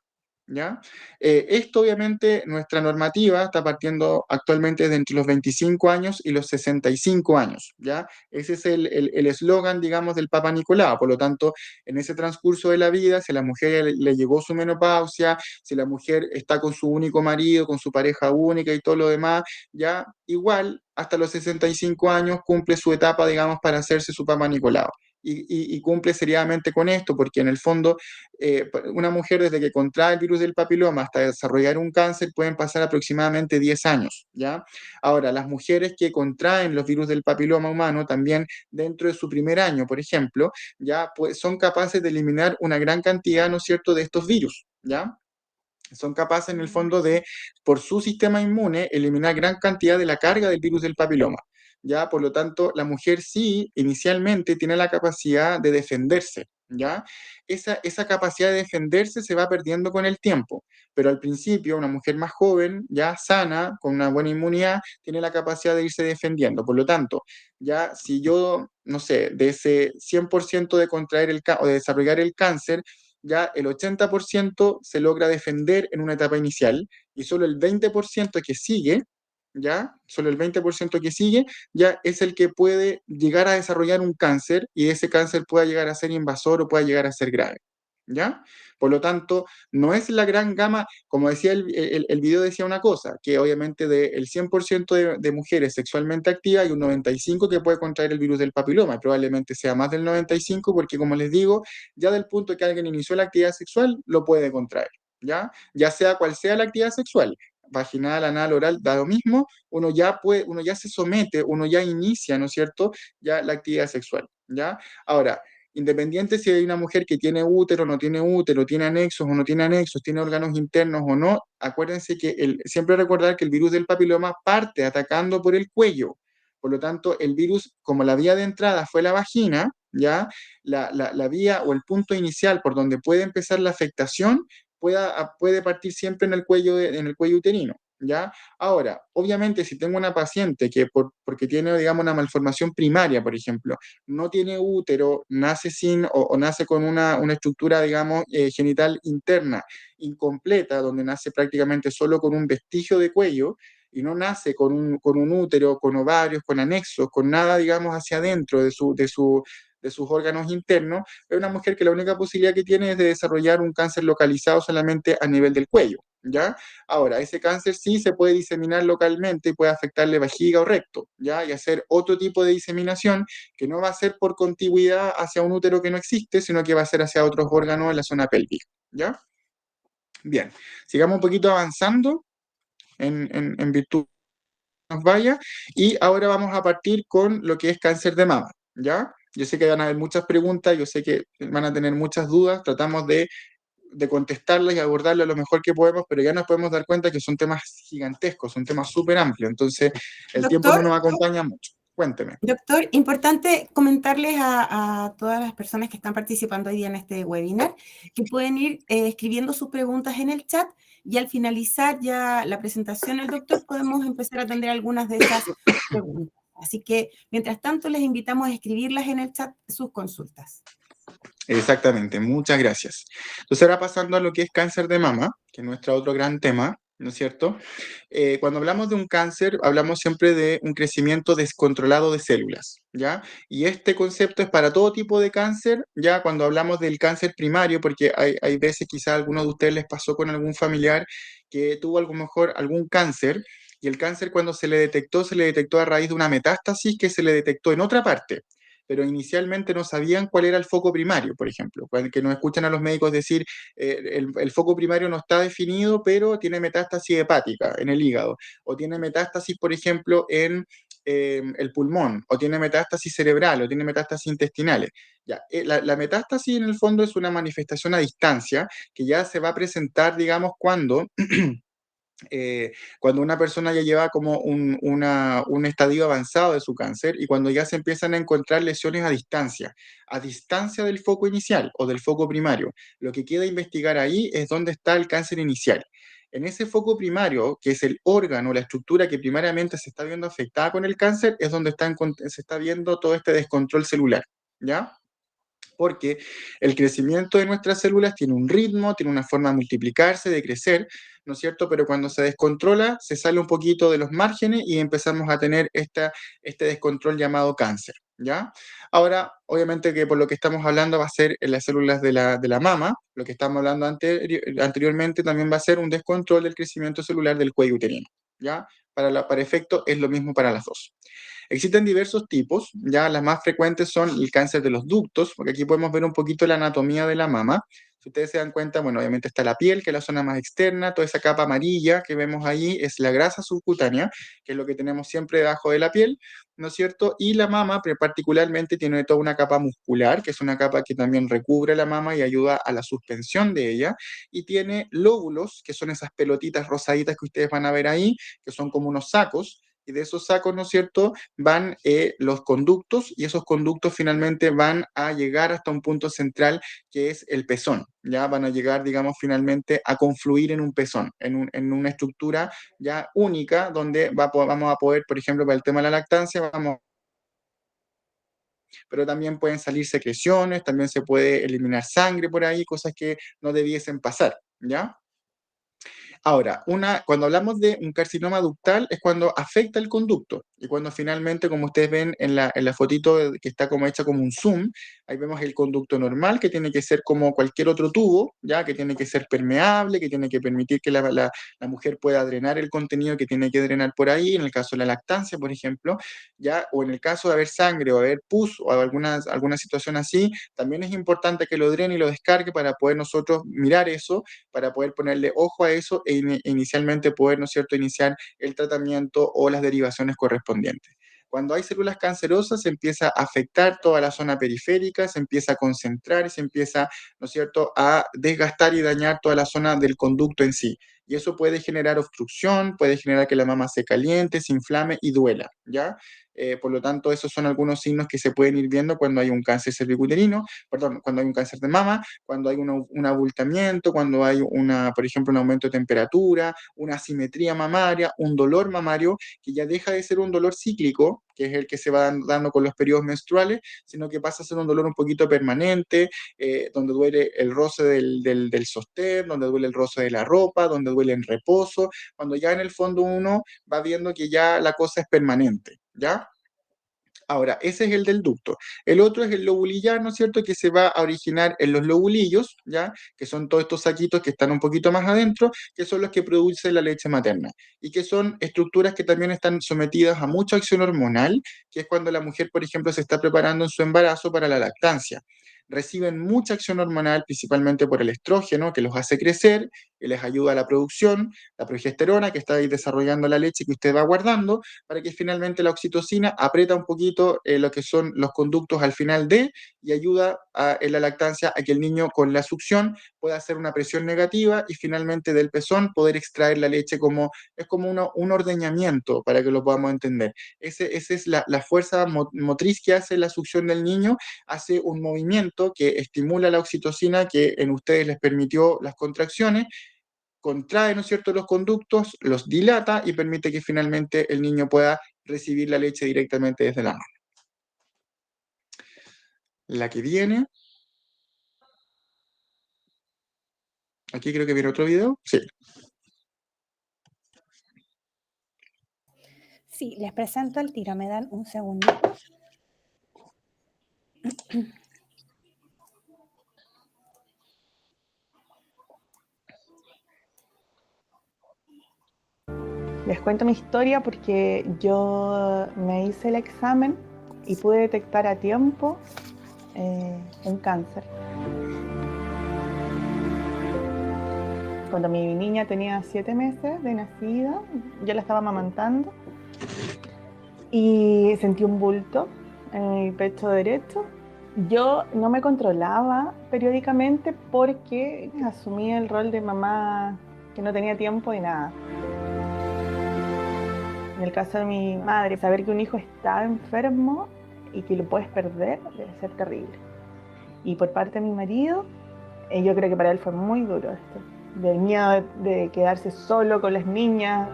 ¿Ya? Esto obviamente, nuestra normativa está partiendo actualmente de entre los 25 años y los 65 años, ¿ya? Ese es el eslogan, digamos, del Papa Nicolau. Por lo tanto, en ese transcurso de la vida, si a la mujer le llegó su menopausia, si la mujer está con su único marido, con su pareja única y todo lo demás, ya igual, hasta los 65 años cumple su etapa, digamos, para hacerse su Papa Nicolau. y cumple seriamente con esto, porque en el fondo una mujer desde que contrae el virus del papiloma hasta desarrollar un cáncer pueden pasar aproximadamente 10 años, ¿ya? Ahora, las mujeres que contraen los virus del papiloma humano también dentro de su primer año, por ejemplo, ya pues, son capaces de eliminar una gran cantidad, ¿no es cierto?, de estos virus, ¿ya? Son capaces en el fondo de, por su sistema inmune, eliminar gran cantidad de la carga del virus del papiloma. ¿Ya? Por lo tanto, la mujer sí, inicialmente, tiene la capacidad de defenderse. ¿Ya? Esa capacidad de defenderse se va perdiendo con el tiempo, pero al principio una mujer más joven, ya sana, con una buena inmunidad, tiene la capacidad de irse defendiendo. Por lo tanto, ya si yo, no sé, de ese 100% de contraer o de desarrollar el cáncer, ya el 80% se logra defender en una etapa inicial y solo el 20% que sigue, ya, solo el 20% que sigue, ya es el que puede llegar a desarrollar un cáncer y ese cáncer pueda llegar a ser invasor o pueda llegar a ser grave, ¿ya? Por lo tanto, no es la gran gama, como decía el video decía una cosa, que obviamente del 100% de mujeres sexualmente activas hay un 95% que puede contraer el virus del papiloma, y probablemente sea más del 95% porque como les digo, ya del punto que alguien inició la actividad sexual, lo puede contraer, ¿ya? Ya sea cual sea la actividad sexual, vaginal, anal, oral, da lo mismo, uno ya se somete, uno ya inicia, ¿no es cierto?, ya la actividad sexual, ¿ya? Ahora, independiente si hay una mujer que tiene útero, no tiene útero, tiene anexos o no tiene anexos, tiene órganos internos o no, acuérdense que siempre recordar que el virus del papiloma parte atacando por el cuello. Por lo tanto, el virus, como la vía de entrada fue la vagina, ¿ya? La vía o el punto inicial por donde puede empezar la afectación puede partir siempre en el cuello uterino, ¿ya? Ahora, obviamente, si tengo una paciente que porque tiene, digamos, una malformación primaria, por ejemplo, no tiene útero, nace sin o nace con una estructura, digamos, genital interna incompleta, donde nace prácticamente solo con un vestigio de cuello y no nace con un útero, con ovarios, con anexos, con nada, digamos, hacia adentro de sus órganos internos, es una mujer que la única posibilidad que tiene es de desarrollar un cáncer localizado solamente a nivel del cuello, ¿ya? Ahora, ese cáncer sí se puede diseminar localmente y puede afectarle vejiga o recto, ¿ya? Y hacer otro tipo de diseminación que no va a ser por contigüidad hacia un útero que no existe, sino que va a ser hacia otros órganos en la zona pélvica, ¿ya? Bien, sigamos un poquito avanzando en virtud nos vaya, y ahora vamos a partir con lo que es cáncer de mama, ¿ya? Yo sé que van a haber muchas preguntas, yo sé que van a tener muchas dudas, tratamos de contestarlas y abordarlas lo mejor que podemos, pero ya nos podemos dar cuenta que son temas gigantescos, son temas súper amplios, entonces el tiempo no nos acompaña mucho. Cuénteme. Doctor, importante comentarles a todas las personas que están participando hoy día en este webinar que pueden ir escribiendo sus preguntas en el chat y al finalizar ya la presentación del doctor podemos empezar a atender algunas de esas preguntas. Así que, mientras tanto, les invitamos a escribirlas en el chat sus consultas. Exactamente, muchas gracias. Entonces ahora pasando a lo que es cáncer de mama, que es nuestro otro gran tema, ¿no es cierto? Cuando hablamos de un cáncer, hablamos siempre de un crecimiento descontrolado de células, ¿ya? Y este concepto es para todo tipo de cáncer, ya cuando hablamos del cáncer primario, porque hay veces quizá a alguno de ustedes les pasó con algún familiar que tuvo a lo mejor algún cáncer, y el cáncer cuando se le detectó a raíz de una metástasis que se le detectó en otra parte, pero inicialmente no sabían cuál era el foco primario, por ejemplo, que nos escuchan a los médicos decir, el foco primario no está definido, pero tiene metástasis hepática en el hígado, o tiene metástasis, por ejemplo, en el pulmón, o tiene metástasis cerebral, o tiene metástasis intestinales. Ya, la metástasis en el fondo es una manifestación a distancia que ya se va a presentar, digamos, cuando una persona ya lleva como un estadio avanzado de su cáncer y cuando ya se empiezan a encontrar lesiones a distancia del foco inicial o del foco primario. Lo que queda investigar ahí es dónde está el cáncer inicial. En ese foco primario, que es el órgano, la estructura que primariamente se está viendo afectada con el cáncer, es donde se está viendo todo este descontrol celular, ¿ya? Porque el crecimiento de nuestras células tiene un ritmo, tiene una forma de multiplicarse, de crecer, ¿no es cierto? Pero cuando se descontrola, se sale un poquito de los márgenes y empezamos a tener este descontrol llamado cáncer, ¿ya? Ahora, obviamente que por lo que estamos hablando va a ser en las células de la mama, lo que estamos hablando anteriormente también va a ser un descontrol del crecimiento celular del cuello uterino, ¿ya? Para efecto es lo mismo para las dos. Existen diversos tipos, ya las más frecuentes son el cáncer de los ductos, porque aquí podemos ver un poquito la anatomía de la mama. Si ustedes se dan cuenta, bueno, obviamente está la piel, que es la zona más externa, toda esa capa amarilla que vemos ahí es la grasa subcutánea, que es lo que tenemos siempre debajo de la piel, ¿no es cierto? Y la mama particularmente tiene toda una capa muscular, que es una capa que también recubre la mama y ayuda a la suspensión de ella, y tiene lóbulos, que son esas pelotitas rosaditas que ustedes van a ver ahí, que son como unos sacos, y de esos sacos, ¿no es cierto?, van los conductos, y esos conductos finalmente van a llegar hasta un punto central que es el pezón, ya van a llegar, digamos, finalmente a confluir en un pezón, en una estructura ya única, donde vamos a poder, por ejemplo, para el tema de la lactancia, pero también pueden salir secreciones, también se puede eliminar sangre por ahí, cosas que no debiesen pasar, ¿ya? Ahora, cuando hablamos de un carcinoma ductal es cuando afecta el conducto y cuando finalmente, como ustedes ven en la fotito que está como hecha como un zoom, ahí vemos el conducto normal que tiene que ser como cualquier otro tubo, ya que tiene que ser permeable, que tiene que permitir que la mujer pueda drenar el contenido que tiene que drenar por ahí, en el caso de la lactancia, por ejemplo, ya, o en el caso de haber sangre o haber pus o alguna situación así, también es importante que lo drene y lo descargue para poder nosotros mirar eso, para poder ponerle ojo a eso inicialmente poder, ¿no es cierto?, iniciar el tratamiento o las derivaciones correspondientes. Cuando hay células cancerosas se empieza a afectar toda la zona periférica, se empieza a concentrar y se empieza, ¿no es cierto?, a desgastar y dañar toda la zona del conducto en sí. Y eso puede generar obstrucción, puede generar que la mama se caliente, se inflame y duela, ¿ya? Por lo tanto, esos son algunos signos que se pueden ir viendo cuando hay un cáncer cervicuterino, perdón, cuando hay un cáncer de mama, cuando hay un abultamiento, cuando hay por ejemplo, un aumento de temperatura, una asimetría mamaria, un dolor mamario, que ya deja de ser un dolor cíclico, que es el que se va dando con los periodos menstruales, sino que pasa a ser un dolor un poquito permanente, donde duele el roce del sostén, donde duele el roce de la ropa, donde duele en reposo, cuando ya en el fondo uno va viendo que ya la cosa es permanente, ¿ya? Ahora, ese es el del ducto. El otro es el lobulillar, ¿no es cierto?, que se va a originar en los lobulillos, ¿ya?, que son todos estos saquitos que están un poquito más adentro, que son los que producen la leche materna, y que son estructuras que también están sometidas a mucha acción hormonal, que es cuando la mujer, por ejemplo, se está preparando en su embarazo para la lactancia. Reciben mucha acción hormonal, principalmente por el estrógeno, que los hace crecer, que les ayuda a la producción, la progesterona, que está ahí desarrollando la leche que usted va guardando, para que finalmente la oxitocina aprieta un poquito lo que son los conductos al final y ayuda en la lactancia a que el niño con la succión pueda hacer una presión negativa y finalmente del pezón poder extraer la leche es como un ordeñamiento, para que lo podamos entender. Esa es la fuerza motriz que hace la succión del niño, hace un movimiento que estimula la oxitocina que en ustedes les permitió las contracciones, contrae, ¿no es cierto?, los conductos, los dilata y permite que finalmente el niño pueda recibir la leche directamente desde la mano. La que viene. Aquí creo que viene otro video. Sí. Sí, les presento el tiro. ¿Me dan un segundito? Les cuento mi historia porque yo me hice el examen y pude detectar a tiempo un cáncer. Cuando mi niña tenía 7 meses de nacida, yo la estaba amamantando y sentí un bulto en mi pecho derecho. Yo no me controlaba periódicamente porque asumía el rol de mamá que no tenía tiempo de nada. En el caso de mi madre, saber que un hijo está enfermo y que lo puedes perder debe ser terrible. Y por parte de mi marido, yo creo que para él fue muy duro esto, del miedo de quedarse solo con las niñas.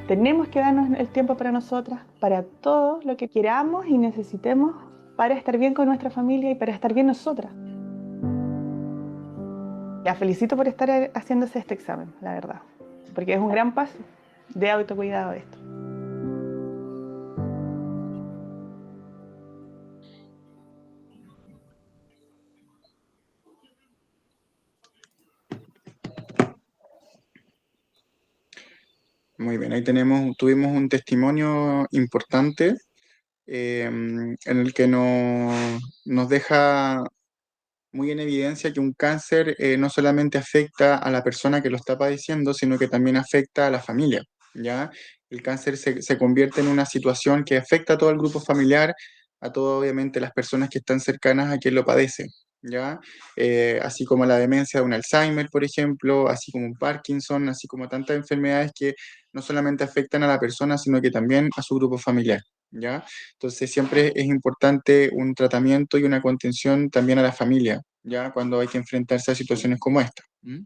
Tenemos que darnos el tiempo para nosotras, para todo lo que queramos y necesitemos para estar bien con nuestra familia y para estar bien nosotras. La felicito por estar haciéndose este examen, la verdad, porque es un gran paso de autocuidado esto. Muy bien, ahí tuvimos un testimonio importante en el que nos deja muy en evidencia que un cáncer no solamente afecta a la persona que lo está padeciendo, sino que también afecta a la familia, ¿ya? El cáncer se convierte en una situación que afecta a todo el grupo familiar, a todas, obviamente, las personas que están cercanas a quien lo padece, ¿ya? Así como la demencia de un Alzheimer, por ejemplo, así como un Parkinson, así como tantas enfermedades que no solamente afectan a la persona, sino que también a su grupo familiar, ¿ya? Entonces siempre es importante un tratamiento y una contención también a la familia, ¿ya? Cuando hay que enfrentarse a situaciones como esta. ¿Mm?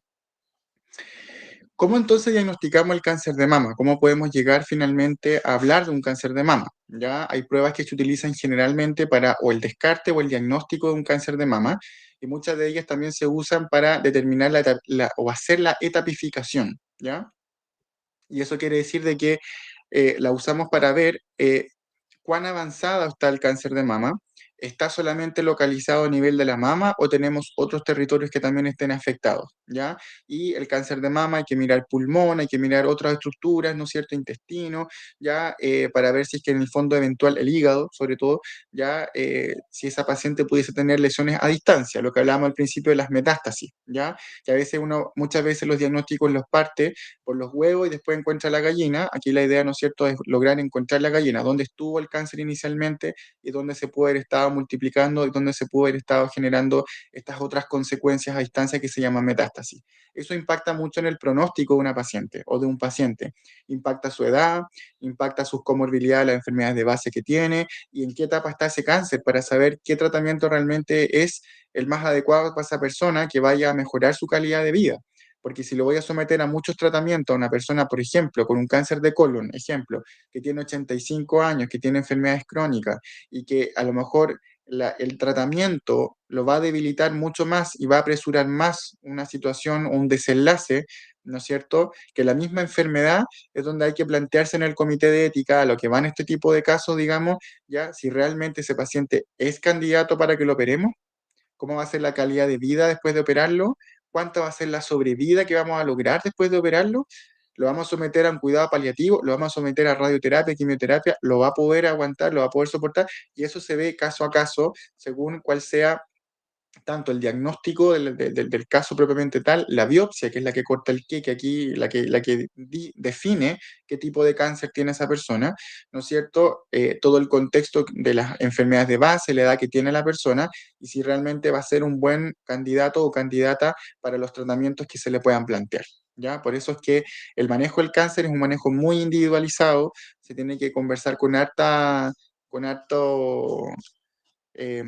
¿Cómo entonces diagnosticamos el cáncer de mama? ¿Cómo podemos llegar finalmente a hablar de un cáncer de mama? ¿Ya? Hay pruebas que se utilizan generalmente para o el descarte o el diagnóstico de un cáncer de mama, y muchas de ellas también se usan para determinar o hacer la etapificación, ¿ya? Y eso quiere decir de que la usamos para ver cuán avanzada está el cáncer de mama. ¿Está solamente localizado a nivel de la mama o tenemos otros territorios que también estén afectados? ¿Ya? Y el cáncer de mama hay que mirar pulmón, hay que mirar otras estructuras, ¿no es cierto? Intestino, ¿ya? Para ver si es que en el fondo eventual el hígado, sobre todo, ¿ya? Si esa paciente pudiese tener lesiones a distancia, lo que hablábamos al principio de las metástasis, ¿ya? Que a veces muchas veces los diagnósticos los parte por los huevos y después encuentra la gallina. Aquí la idea, ¿no es cierto?, es lograr encontrar la gallina, dónde estuvo el cáncer inicialmente y dónde se puede haber estado multiplicando y dónde se puede haber estado generando estas otras consecuencias a distancia que se llaman metástasis. Eso impacta mucho en el pronóstico de una paciente o de un paciente. Impacta su edad, impacta sus comorbilidades, las enfermedades de base que tiene y en qué etapa está ese cáncer para saber qué tratamiento realmente es el más adecuado para esa persona que vaya a mejorar su calidad de vida. Porque si lo voy a someter a muchos tratamientos a una persona, por ejemplo, con un cáncer de colon, ejemplo, que tiene 85 años, que tiene enfermedades crónicas y que a lo mejor el tratamiento lo va a debilitar mucho más y va a apresurar más una situación o un desenlace, ¿no es cierto? Que la misma enfermedad es donde hay que plantearse en el comité de ética a lo que van este tipo de casos, digamos, ya si realmente ese paciente es candidato para que lo operemos, cómo va a ser la calidad de vida después de operarlo, cuánta va a ser la sobrevida que vamos a lograr después de operarlo, lo vamos a someter a un cuidado paliativo, lo vamos a someter a radioterapia, quimioterapia, lo va a poder aguantar, lo va a poder soportar, y eso se ve caso a caso según cuál sea tanto el diagnóstico del caso propiamente tal, la biopsia, que es la que corta el queque aquí, la que define qué tipo de cáncer tiene esa persona, ¿no es cierto? Todo el contexto de las enfermedades de base, la edad que tiene la persona, y si realmente va a ser un buen candidato o candidata para los tratamientos que se le puedan plantear. ¿Ya? Por eso es que el manejo del cáncer es un manejo muy individualizado, se tiene que conversar con harto eh,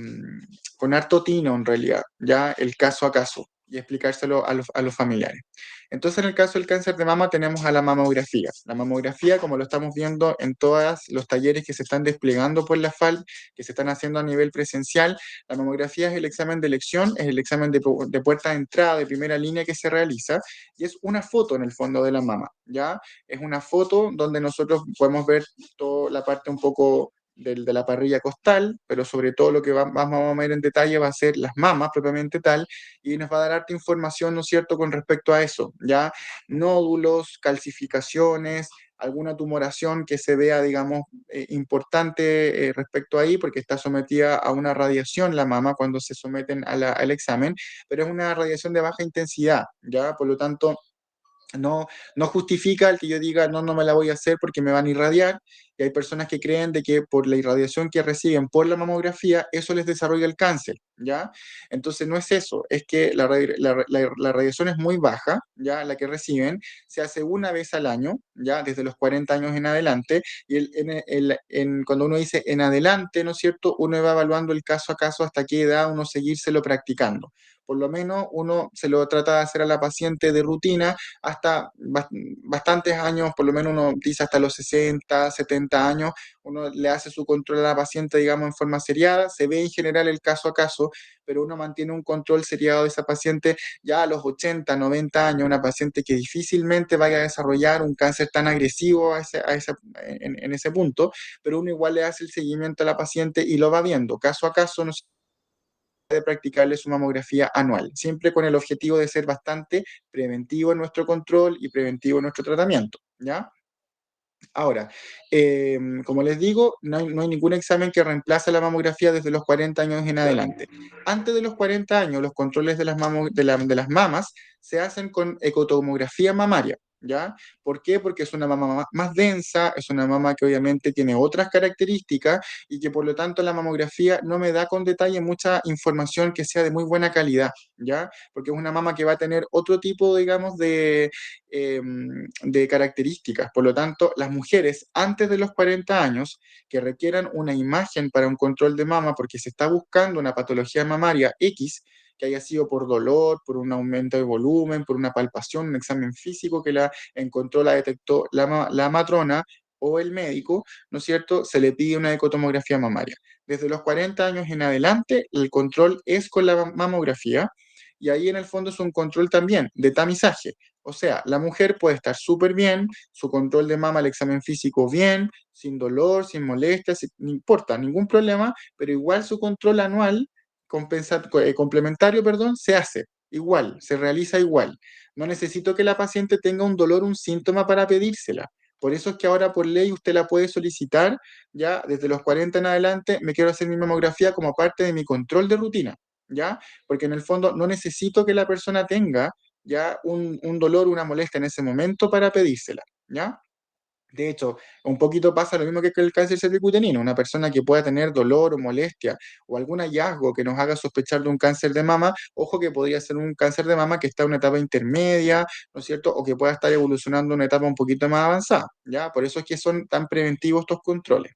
con harto tino en realidad, ya el caso a caso y explicárselo a los familiares. Entonces, en el caso del cáncer de mama tenemos a la mamografía. La mamografía, como lo estamos viendo en todos los talleres que se están desplegando por la FAL, que se están haciendo a nivel presencial, la mamografía es el examen de elección, es el examen de puerta de entrada de primera línea que se realiza y es una foto en el fondo de la mama, ¿ya? Es una foto donde nosotros podemos ver toda la parte un poco de la parrilla costal, pero sobre todo lo que vamos a ver en detalle va a ser las mamas propiamente tal, y nos va a dar harta información, ¿no es cierto?, con respecto a eso, ya nódulos, calcificaciones, alguna tumoración que se vea, digamos, importante respecto ahí, porque está sometida a una radiación la mama cuando se someten al examen, pero es una radiación de baja intensidad, ya, por lo tanto no justifica el que yo diga, no me la voy a hacer porque me van a irradiar, y hay personas que creen de que por la irradiación que reciben por la mamografía, eso les desarrolla el cáncer, ¿ya? Entonces no es eso, es que la radiación es muy baja, ¿ya? La que reciben, se hace una vez al año, ¿ya? Desde los 40 años en adelante, y cuando uno dice en adelante, ¿no es cierto?, uno va evaluando el caso a caso hasta qué edad uno seguírselo practicando. Por lo menos uno se lo trata de hacer a la paciente de rutina hasta bastantes años, por lo menos uno dice hasta los 60, 70 años, uno le hace su control a la paciente, digamos, en forma seriada, se ve en general el caso a caso, pero uno mantiene un control seriado de esa paciente ya a los 80, 90 años, una paciente que difícilmente vaya a desarrollar un cáncer tan agresivo en ese punto, pero uno igual le hace el seguimiento a la paciente y lo va viendo caso a caso, no de practicarle su mamografía anual, siempre con el objetivo de ser bastante preventivo en nuestro control y preventivo en nuestro tratamiento, ¿ya? Ahora, como les digo, no hay ningún examen que reemplace la mamografía desde los 40 años en adelante. Antes de los 40 años, los controles de de las mamas se hacen con ecotomografía mamaria, ¿ya? ¿Por qué? Porque es una mama más densa, es una mama que obviamente tiene otras características y que por lo tanto la mamografía no me da con detalle mucha información que sea de muy buena calidad, ¿ya? Porque es una mama que va a tener otro tipo, digamos, de características. Por lo tanto, las mujeres antes de los 40 años que requieran una imagen para un control de mama porque se está buscando una patología mamaria X, que haya sido por dolor, por un aumento de volumen, por una palpación, un examen físico que la encontró, la detectó la matrona o el médico, ¿no es cierto? Se le pide una ecotomografía mamaria. Desde los 40 años en adelante, el control es con la mamografía y ahí en el fondo es un control también de tamizaje. O sea, la mujer puede estar súper bien, su control de mama, el examen físico bien, sin dolor, sin molestias, no importa, ningún problema, pero igual su control anual complementario, perdón, se hace igual, se realiza igual. No necesito que la paciente tenga un dolor, un síntoma para pedírsela. Por eso es que ahora por ley usted la puede solicitar ya desde los 40 en adelante, me quiero hacer mi mamografía como parte de mi control de rutina, ¿ya? Porque en el fondo no necesito que la persona tenga ya un dolor, una molestia en ese momento para pedírsela, ¿ya? De hecho, un poquito pasa lo mismo que con el cáncer cervicuterino. Una persona que pueda tener dolor o molestia o algún hallazgo que nos haga sospechar de un cáncer de mama, ojo que podría ser un cáncer de mama que está en una etapa intermedia, ¿no es cierto? O que pueda estar evolucionando a una etapa un poquito más avanzada, ¿ya? Por eso es que son tan preventivos estos controles.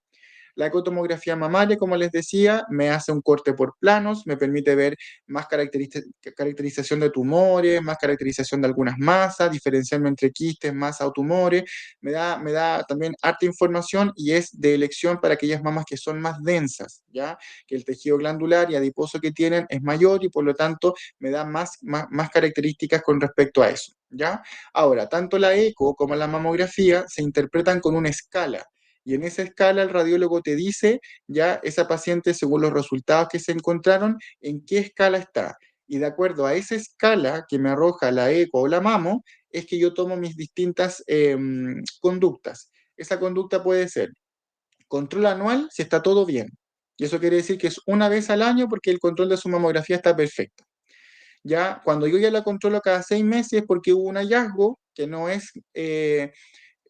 La ecotomografía mamaria, como les decía, me hace un corte por planos, me permite ver más caracterización de tumores, más caracterización de algunas masas, diferenciarme entre quistes, masas o tumores. Me da también harta información y es de elección para aquellas mamas que son más densas, ¿ya? Que el tejido glandular y adiposo que tienen es mayor y por lo tanto me da más características con respecto a eso, ¿ya? Ahora, tanto la eco como la mamografía se interpretan con una escala. Y en esa escala el radiólogo te dice ya esa paciente, según los resultados que se encontraron, en qué escala está. Y de acuerdo a esa escala que me arroja la eco o la mamo, es que yo tomo mis distintas conductas. Esa conducta puede ser control anual si está todo bien. Y eso quiere decir que es una vez al año porque el control de su mamografía está perfecto. Ya cuando yo ya la controlo cada 6 meses es porque hubo un hallazgo que no es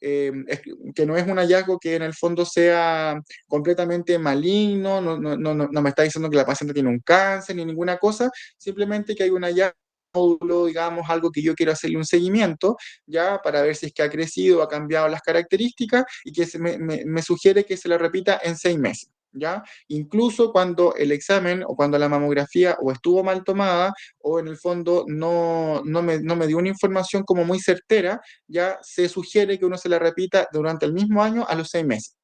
que no es un hallazgo que en el fondo sea completamente maligno, no me está diciendo que la paciente tiene un cáncer ni ninguna cosa, simplemente que hay un hallazgo, digamos, algo que yo quiero hacerle un seguimiento, ya, para ver si es que ha crecido, ha cambiado las características y que me sugiere que se la repita en 6 meses. ¿Ya? Incluso cuando el examen o cuando la mamografía o estuvo mal tomada o en el fondo no me dio una información como muy certera, ya se sugiere que uno se la repita durante el mismo año a los 6 meses,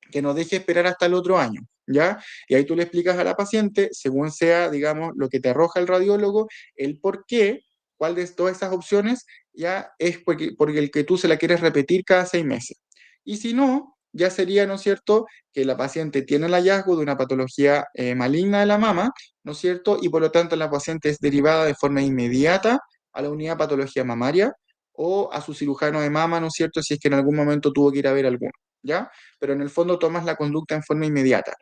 que no deje esperar hasta el otro año, ¿ya? Y ahí tú le explicas a la paciente, según sea, digamos, lo que te arroja el radiólogo, el por qué, cuál de todas esas opciones, ya es porque el que tú se la quieres repetir cada 6 meses. Y si no, ya sería, ¿no es cierto?, que la paciente tiene el hallazgo de una patología maligna de la mama, ¿no es cierto?, y por lo tanto la paciente es derivada de forma inmediata a la unidad de patología mamaria o a su cirujano de mama, ¿no es cierto?, si es que en algún momento tuvo que ir a ver alguno, ¿ya? Pero en el fondo tomas la conducta en forma inmediata.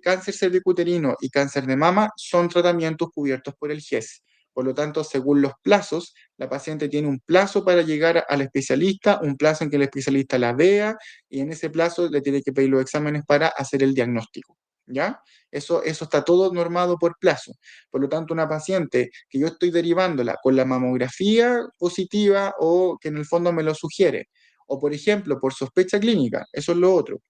Cáncer cervicuterino y cáncer de mama son tratamientos cubiertos por el GES. Por lo tanto, según los plazos, la paciente tiene un plazo para llegar al especialista, un plazo en que el especialista la vea y en ese plazo le tiene que pedir los exámenes para hacer el diagnóstico. ¿Ya? Eso está todo normado por plazo. Por lo tanto, una paciente que yo estoy derivándola con la mamografía positiva o que en el fondo me lo sugiere, o por ejemplo, por sospecha clínica, eso es lo otro.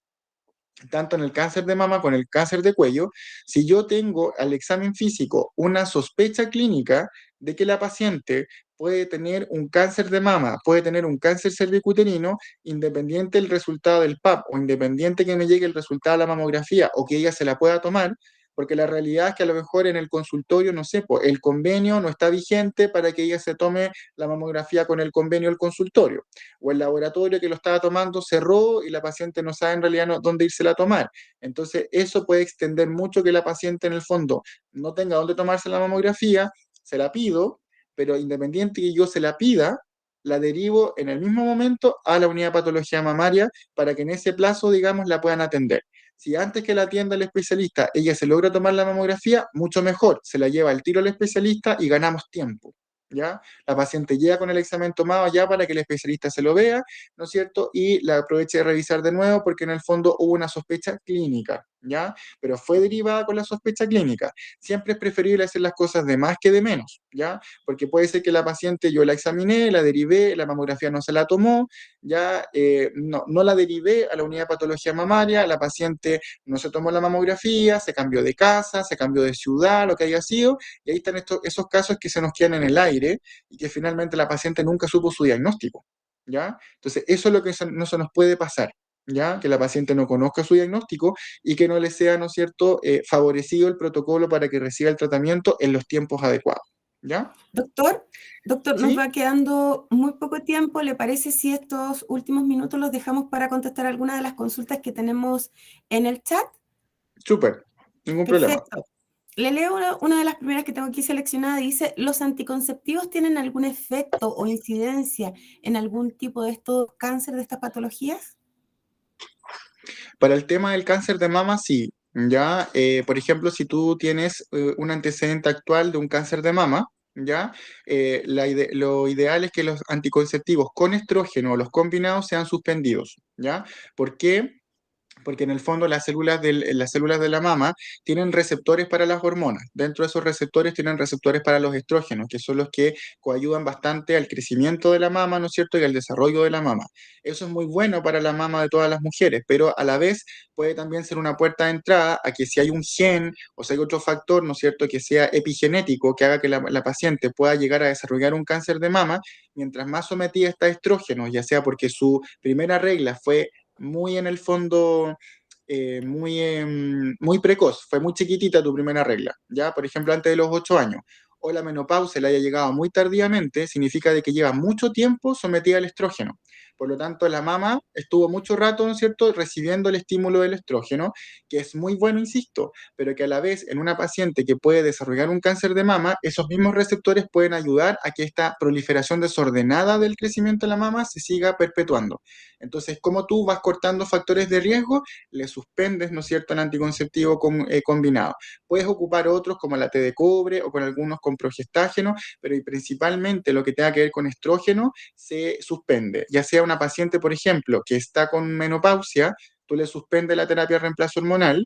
Tanto en el cáncer de mama como en el cáncer de cuello, si yo tengo al examen físico una sospecha clínica de que la paciente puede tener un cáncer de mama, puede tener un cáncer cervicuterino, independiente del resultado del PAP o independiente que me llegue el resultado de la mamografía o que ella se la pueda tomar, porque la realidad es que a lo mejor en el consultorio, no sé, pues el convenio no está vigente para que ella se tome la mamografía con el convenio del consultorio, o el laboratorio que lo estaba tomando cerró y la paciente no sabe en realidad dónde irse a tomar. Entonces, eso puede extender mucho que la paciente en el fondo no tenga dónde tomarse la mamografía, se la pido, pero independiente que yo se la pida, la derivo en el mismo momento a la unidad de patología mamaria para que en ese plazo, digamos, la puedan atender. Si antes que la atienda el especialista ella se logra tomar la mamografía, mucho mejor, se la lleva al tiro al especialista y ganamos tiempo. ¿Ya? La paciente llega con el examen tomado ya para que el especialista se lo vea, ¿no es cierto? Y la aproveche de revisar de nuevo porque en el fondo hubo una sospecha clínica, ¿ya? Pero fue derivada con la sospecha clínica. Siempre es preferible hacer las cosas de más que de menos, ¿ya? Porque puede ser que la paciente yo la examiné, la derivé, la mamografía no se la tomó, ya no la derivé a la unidad de patología mamaria, la paciente no se tomó la mamografía, se cambió de casa, se cambió de ciudad, lo que haya sido, y ahí están esos casos que se nos quedan en el aire y que finalmente la paciente nunca supo su diagnóstico, ¿ya? Entonces, eso es lo que no se nos puede pasar, ¿ya? Que la paciente no conozca su diagnóstico y que no le sea, ¿no es cierto?, favorecido el protocolo para que reciba el tratamiento en los tiempos adecuados, ¿ya? Doctor, nos ¿Sí? va quedando muy poco tiempo. ¿Le parece si estos últimos minutos los dejamos para contestar algunas de las consultas que tenemos en el chat? Súper, ningún problema. Perfecto. Le leo una de las primeras que tengo aquí seleccionada. Dice, ¿los anticonceptivos tienen algún efecto o incidencia en algún tipo de estos cáncer, de estas patologías? Para el tema del cáncer de mama, sí. ¿Ya? Por ejemplo, si tú tienes un antecedente actual de un cáncer de mama, ¿ya? Lo ideal es que los anticonceptivos con estrógeno o los combinados sean suspendidos, ¿ya? ¿Por qué? Porque en el fondo las células de la mama tienen receptores para las hormonas. Dentro de esos receptores tienen receptores para los estrógenos, que son los que coayudan bastante al crecimiento de la mama, ¿no es cierto?, y al desarrollo de la mama. Eso es muy bueno para la mama de todas las mujeres, pero a la vez puede también ser una puerta de entrada a que si hay un gen o si hay otro factor, ¿no es cierto?, que sea epigenético, que haga que la paciente pueda llegar a desarrollar un cáncer de mama, mientras más sometida está a estrógenos, ya sea porque su primera regla fue muy en el fondo, muy precoz, fue muy chiquitita tu primera regla, ¿ya? Por ejemplo, antes de los 8 años, o la menopausia le haya llegado muy tardíamente, significa de que lleva mucho tiempo sometida al estrógeno. Por lo tanto, la mama estuvo mucho rato, ¿no es cierto?, recibiendo el estímulo del estrógeno, que es muy bueno, insisto, pero que a la vez en una paciente que puede desarrollar un cáncer de mama, esos mismos receptores pueden ayudar a que esta proliferación desordenada del crecimiento de la mama se siga perpetuando. Entonces, como tú vas cortando factores de riesgo, le suspendes, ¿no es cierto?, el anticonceptivo combinado. Puedes ocupar otros como la T de cobre o con algunos con progestágeno, pero principalmente lo que tenga que ver con estrógeno se suspende. Ya sea una paciente, por ejemplo, que está con menopausia, tú le suspendes la terapia de reemplazo hormonal,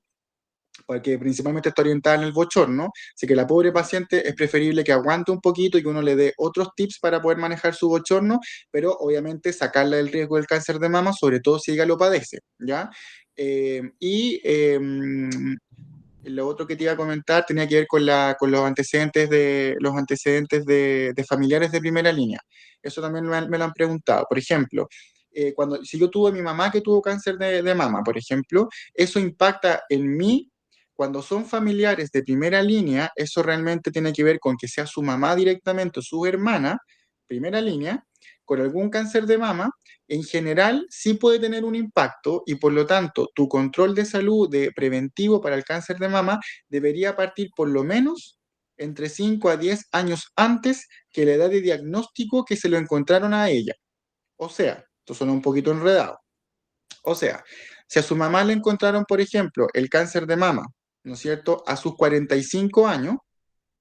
porque principalmente está orientada en el bochorno, así que la pobre paciente es preferible que aguante un poquito y que uno le dé otros tips para poder manejar su bochorno, pero obviamente sacarla del riesgo del cáncer de mama, sobre todo si ella lo padece, ¿ya? Lo otro que te iba a comentar tenía que ver con los antecedentes de familiares de primera línea. Eso también me lo han preguntado. Por ejemplo, si yo tuve mi mamá que tuvo cáncer de mama, por ejemplo, eso impacta en mí. Cuando son familiares de primera línea, eso realmente tiene que ver con que sea su mamá directamente o su hermana, primera línea, con algún cáncer de mama. En general sí puede tener un impacto y por lo tanto tu control de salud preventivo para el cáncer de mama debería partir por lo menos entre 5 a 10 años antes que la edad de diagnóstico que se lo encontraron a ella. O sea, esto suena un poquito enredado. O sea, si a su mamá le encontraron, por ejemplo, el cáncer de mama, ¿no es cierto?, a sus 45 años,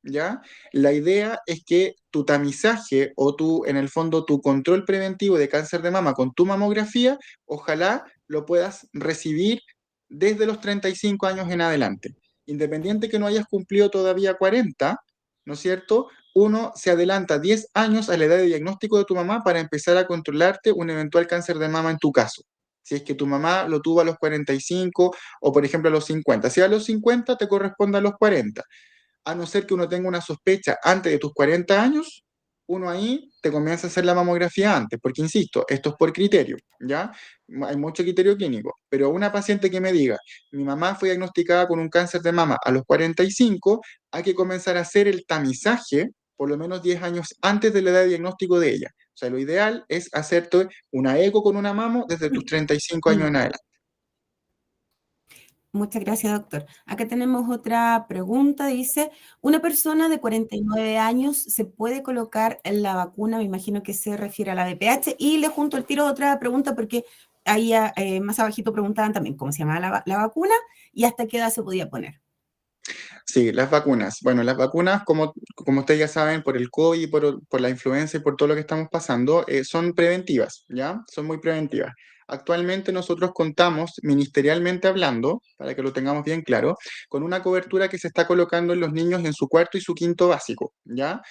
¿ya? La idea es que tu tamizaje o en el fondo, tu control preventivo de cáncer de mama con tu mamografía, ojalá lo puedas recibir desde los 35 años en adelante. Independiente que no hayas cumplido todavía 40, ¿no es cierto? Uno se adelanta 10 años a la edad de diagnóstico de tu mamá para empezar a controlarte un eventual cáncer de mama en tu caso. Si es que tu mamá lo tuvo a los 45 o, por ejemplo, a los 50. Si a los 50 te corresponde a los 40. A no ser que uno tenga una sospecha antes de tus 40 años, uno ahí te comienza a hacer la mamografía antes, porque insisto, esto es por criterio, ¿ya? Hay mucho criterio clínico, pero una paciente que me diga, mi mamá fue diagnosticada con un cáncer de mama a los 45, hay que comenzar a hacer el tamizaje por lo menos 10 años antes de la edad de diagnóstico de ella. O sea, lo ideal es hacerte una eco con una mamo desde tus 35 años en adelante. Muchas gracias, doctor. Acá tenemos otra pregunta. Dice, ¿una persona de 49 años se puede colocar la vacuna? Me imagino que se refiere a la VPH. Y le junto el tiro otra pregunta porque ahí más abajito preguntaban también cómo se llamaba la vacuna y hasta qué edad se podía poner. Sí, las vacunas. Bueno, las vacunas, como ustedes ya saben, por el COVID, por la influenza y por todo lo que estamos pasando, son preventivas, ¿ya? Son muy preventivas. Actualmente nosotros contamos, ministerialmente hablando, para que lo tengamos bien claro, con una cobertura que se está colocando en los niños en su cuarto y su quinto básico, ¿ya?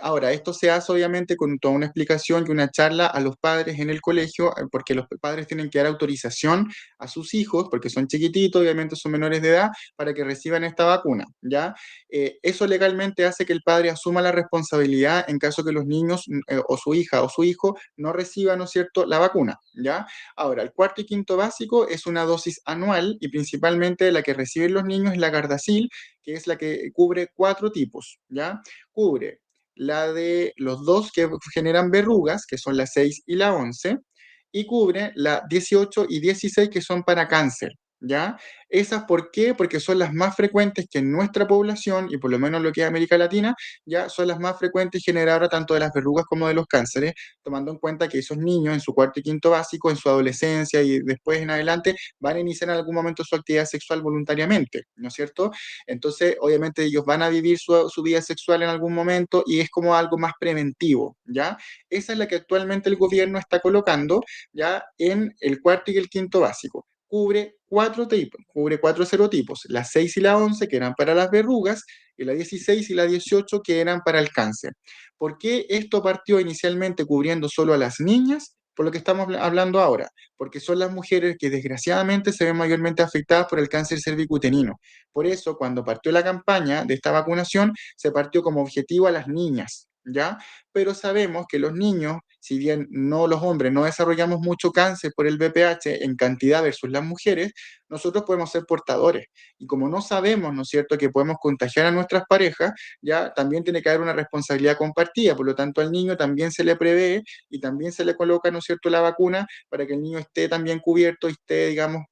Ahora, esto se hace obviamente con toda una explicación y una charla a los padres en el colegio, porque los padres tienen que dar autorización a sus hijos, porque son chiquititos, obviamente son menores de edad, para que reciban esta vacuna, ¿ya? Eso legalmente hace que el padre asuma la responsabilidad en caso que los niños o su hija o su hijo no reciban, ¿no es cierto?, la vacuna, ¿ya? Ahora, el cuarto y quinto básico es una dosis anual y principalmente la que reciben los niños es la Gardasil, que es la que cubre 4 tipos, ¿ya? Cubre la de los 2 que generan verrugas, que son la 6 y la 11, y cubre la 18 y 16 que son para cáncer, ¿ya? ¿Esas por qué? Porque son las más frecuentes que en nuestra población, y por lo menos lo que es América Latina, ya son las más frecuentes generadoras tanto de las verrugas como de los cánceres, tomando en cuenta que esos niños en su cuarto y quinto básico, en su adolescencia y después en adelante, van a iniciar en algún momento su actividad sexual voluntariamente, ¿no es cierto? Entonces, obviamente ellos van a vivir su vida sexual en algún momento y es como algo más preventivo, ¿ya? Esa es la que actualmente el gobierno está colocando, ya en el cuarto y el quinto básico. Cubre 4 tipos, cubre 4 serotipos, la 6 y la 11 que eran para las verrugas, y la 16 y la 18 que eran para el cáncer. ¿Por qué esto partió inicialmente cubriendo solo a las niñas? Por lo que estamos hablando ahora, porque son las mujeres que desgraciadamente se ven mayormente afectadas por el cáncer cervicuterino. Por eso, cuando partió la campaña de esta vacunación, se partió como objetivo a las niñas, ¿ya? Pero sabemos que los niños, si bien no los hombres no desarrollamos mucho cáncer por el VPH en cantidad versus las mujeres, nosotros podemos ser portadores. Y como no sabemos, ¿no es cierto?, que podemos contagiar a nuestras parejas, ya también tiene que haber una responsabilidad compartida. Por lo tanto, al niño también se le prevé y también se le coloca, ¿no es cierto?, la vacuna para que el niño esté también cubierto y esté, digamos,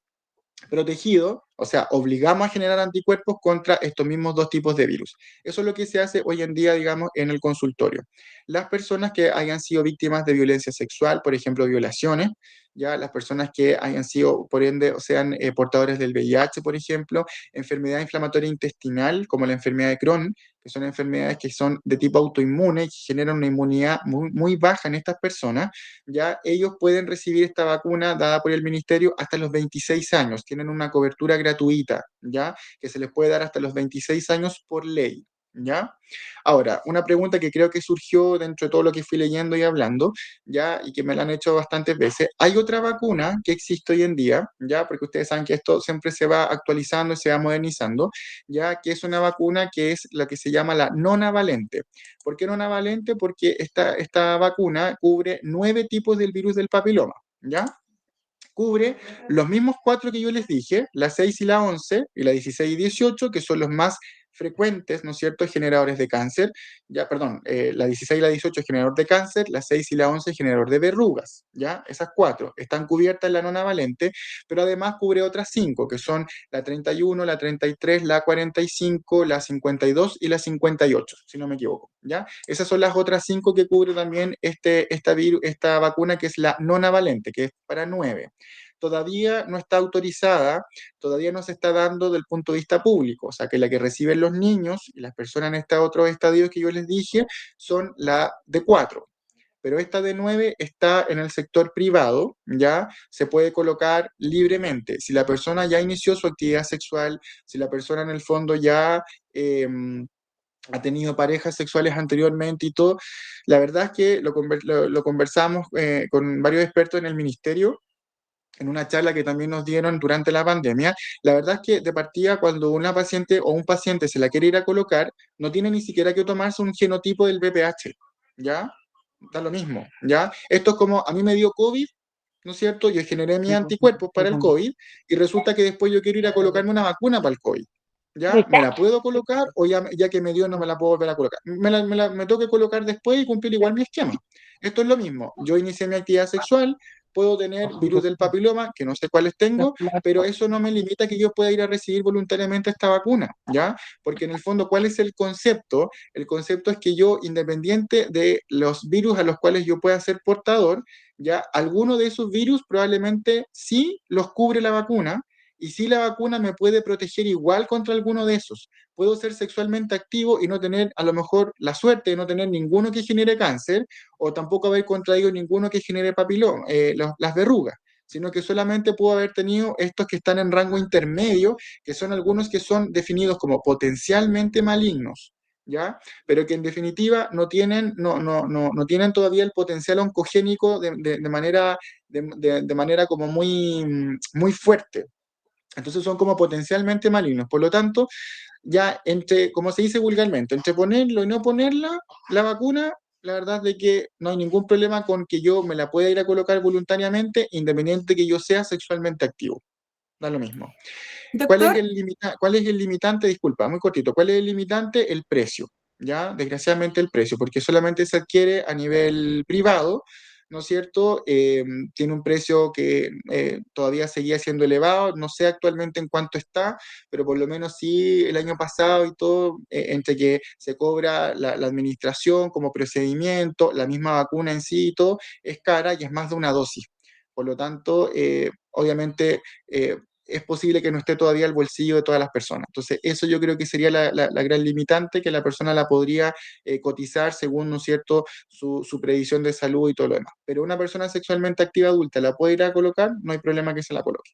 protegido, o sea, obligamos a generar anticuerpos contra estos mismos 2 tipos de virus. Eso es lo que se hace hoy en día, digamos, en el consultorio. Las personas que hayan sido víctimas de violencia sexual, por ejemplo, violaciones, ya las personas que hayan sido, por ende, o sean portadores del VIH, por ejemplo, enfermedad inflamatoria intestinal, como la enfermedad de Crohn, que son enfermedades que son de tipo autoinmune, que generan una inmunidad muy, muy baja en estas personas, ya ellos pueden recibir esta vacuna dada por el ministerio hasta los 26 años. Tienen una cobertura gratuita, ¿ya? Que se les puede dar hasta los 26 años por ley, ¿ya? Ahora, una pregunta que creo que surgió dentro de todo lo que fui leyendo y hablando, ¿ya? Y que me la han hecho bastantes veces. Hay otra vacuna que existe hoy en día, ¿ya? Porque ustedes saben que esto siempre se va actualizando y se va modernizando, ¿ya? Que es una vacuna que es la que se llama la nonavalente. ¿Por qué nonavalente? Porque esta vacuna cubre 9 tipos del virus del papiloma, ¿ya? Cubre los mismos 4 que yo les dije, la 6 y la 11, y la 16 y 18, que son los más frecuentes, ¿no es cierto?, generadores de cáncer, ya, perdón, la 16 y la 18 es generador de cáncer, la 6 y la 11 es generador de verrugas, ¿ya? Esas 4 están cubiertas en la nonavalente, pero además cubre otras 5, que son la 31, la 33, la 45, la 52 y la 58, si no me equivoco, ¿ya? Esas son las otras 5 que cubre también esta vacuna que es la nonavalente, que es para 9. Todavía no está autorizada, todavía no se está dando del punto de vista público, o sea que la que reciben los niños y las personas en estos otros estadios que yo les dije son la de 4, pero esta de 9 está en el sector privado, ya se puede colocar libremente. Si la persona ya inició su actividad sexual, si la persona en el fondo ya ha tenido parejas sexuales anteriormente y todo, la verdad es que lo conversamos con varios expertos en el ministerio, en una charla que también nos dieron durante la pandemia. La verdad es que de partida, cuando una paciente o un paciente se la quiere ir a colocar, no tiene ni siquiera que tomarse un genotipo del VPH, ¿ya? Da lo mismo, ¿ya? Esto es como, a mí me dio COVID, ¿no es cierto? Yo generé mis anticuerpos para el COVID y resulta que después yo quiero ir a colocarme una vacuna para el COVID. ¿Ya? ¿Me la puedo colocar o ya que me dio no me la puedo volver a colocar? Me tengo que colocar después y cumplir igual mi esquema. Esto es lo mismo. Yo inicié mi actividad sexual, puedo tener virus del papiloma, que no sé cuáles tengo, pero eso no me limita a que yo pueda ir a recibir voluntariamente esta vacuna, ¿ya? Porque en el fondo, ¿cuál es el concepto? El concepto es que yo, independiente de los virus a los cuales yo pueda ser portador, ya alguno de esos virus probablemente sí los cubre la vacuna, y sí la vacuna me puede proteger igual contra alguno de esos. Puedo ser sexualmente activo y no tener a lo mejor la suerte de no tener ninguno que genere cáncer, o tampoco haber contraído ninguno que genere papiloma, las verrugas, sino que solamente puedo haber tenido estos que están en rango intermedio, que son algunos que son definidos como potencialmente malignos, ¿ya? Pero que en definitiva no tienen, no tienen todavía el potencial oncogénico de manera como muy fuerte. Entonces son como potencialmente malignos. Por lo tanto, ya entre, como se dice vulgarmente, entre ponerlo y no ponerla, la vacuna, la verdad es de que no hay ningún problema con que yo me la pueda ir a colocar voluntariamente, independiente que yo sea sexualmente activo. Da lo mismo. Doctor, ¿Cuál es el limitante? Disculpa, muy cortito. ¿Cuál es el limitante? El precio, ¿ya? Desgraciadamente el precio, porque solamente se adquiere a nivel privado, ¿no es cierto? Tiene un precio que todavía seguía siendo elevado, no sé actualmente en cuánto está, pero por lo menos sí el año pasado y todo, entre que se cobra la administración como procedimiento, la misma vacuna en sí y todo, es cara y es más de una dosis. Por lo tanto, obviamente es posible que no esté todavía al bolsillo de todas las personas. Entonces, eso yo creo que sería la gran limitante, que la persona la podría cotizar según, ¿no es cierto?, su previsión de salud y todo lo demás. Pero una persona sexualmente activa adulta la puede ir a colocar, no hay problema que se la coloque.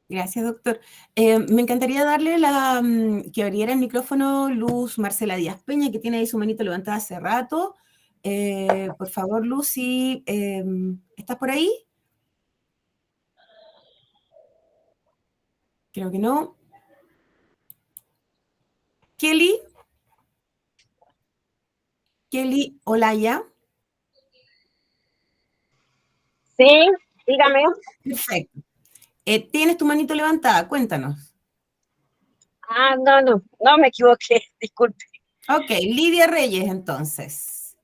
gracias, doctor. Me encantaría darle que abriera el micrófono Luz Marcela Díaz Peña, que tiene ahí su manito levantada hace rato. Por favor, Luz, si ¿estás por ahí? Creo que no. Kelly. Kelly Olaya. Sí, dígame. Perfecto. Tienes tu manito levantada, cuéntanos. Ah, no me equivoqué, disculpe. Ok, Lidia Reyes, entonces.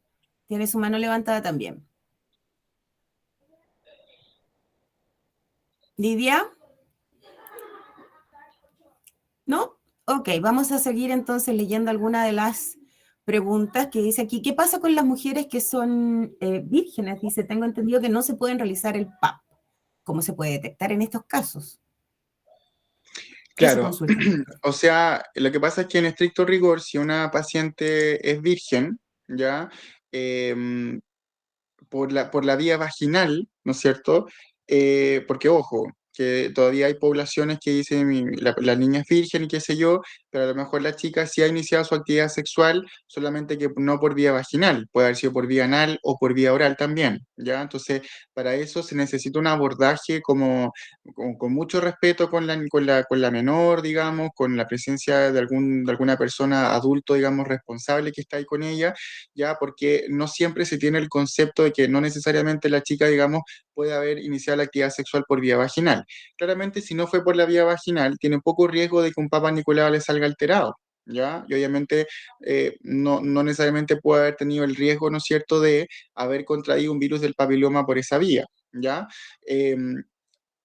Tiene su mano levantada también. Lidia. ¿No? Ok, vamos a seguir entonces leyendo algunas de las preguntas que dice aquí. ¿Qué pasa con las mujeres que son vírgenes? Dice, tengo entendido que no se pueden realizar el PAP. ¿Cómo se puede detectar en estos casos? Claro, o sea, lo que pasa es que en estricto rigor, si una paciente es virgen, ¿ya? Por la vía vaginal, ¿no es cierto? Porque, ojo, que todavía hay poblaciones que dicen la niña es virgen y qué sé yo, pero a lo mejor la chica sí ha iniciado su actividad sexual, solamente que no por vía vaginal, puede haber sido por vía anal o por vía oral también, ¿ya? Entonces, para eso se necesita un abordaje con mucho respeto con la menor, digamos, con la presencia de alguna persona adulto, digamos, responsable que está ahí con ella, ya, porque no siempre se tiene el concepto de que no necesariamente la chica, digamos, puede haber iniciado la actividad sexual por vía vaginal. Claramente, si no fue por la vía vaginal, tiene poco riesgo de que un Papa Nicolau le salga alterado, ¿ya? Y obviamente no necesariamente puede haber tenido el riesgo, ¿no es cierto?, de haber contraído un virus del papiloma por esa vía, ¿ya?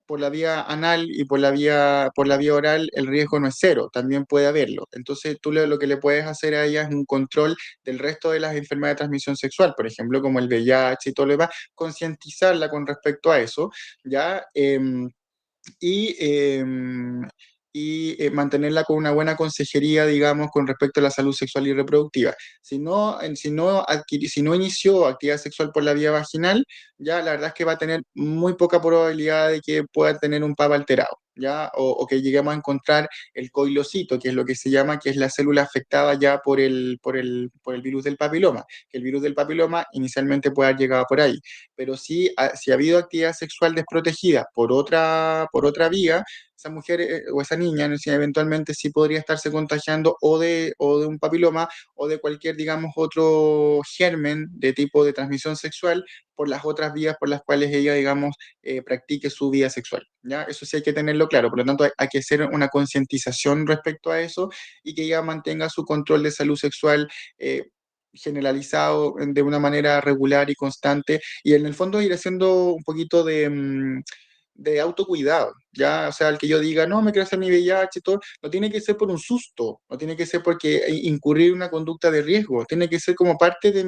Por la vía anal y por la vía oral el riesgo no es cero, también puede haberlo. Entonces tú lo que le puedes hacer a ella es un control del resto de las enfermedades de transmisión sexual, por ejemplo, como el VIH y todo lo demás, concientizarla con respecto a eso, ¿ya? Y, mantenerla con una buena consejería, digamos, con respecto a la salud sexual y reproductiva. Si no inició actividad sexual por la vía vaginal, ya la verdad es que va a tener muy poca probabilidad de que pueda tener un papa alterado, ¿ya? O que lleguemos a encontrar el coilocito, que es lo que se llama, que es la célula afectada ya por el virus del papiloma, que el virus del papiloma inicialmente puede haber llegado por ahí, pero si ha habido actividad sexual desprotegida por otra vía, esa mujer o esa niña, ¿no? Si eventualmente sí podría estarse contagiando o de un papiloma o de cualquier, digamos, otro germen de tipo de transmisión sexual por las otras vías por las cuales ella, digamos, practique su vida sexual, ¿ya? Eso sí hay que tenerlo claro, por lo tanto hay que hacer una concientización respecto a eso y que ella mantenga su control de salud sexual generalizado de una manera regular y constante, y en el fondo ir haciendo un poquito de autocuidado, ¿ya? O sea, el que yo diga, no, me quiero hacer mi VIH y todo, no tiene que ser por un susto, no tiene que ser porque incurrir en una conducta de riesgo, tiene que ser como parte de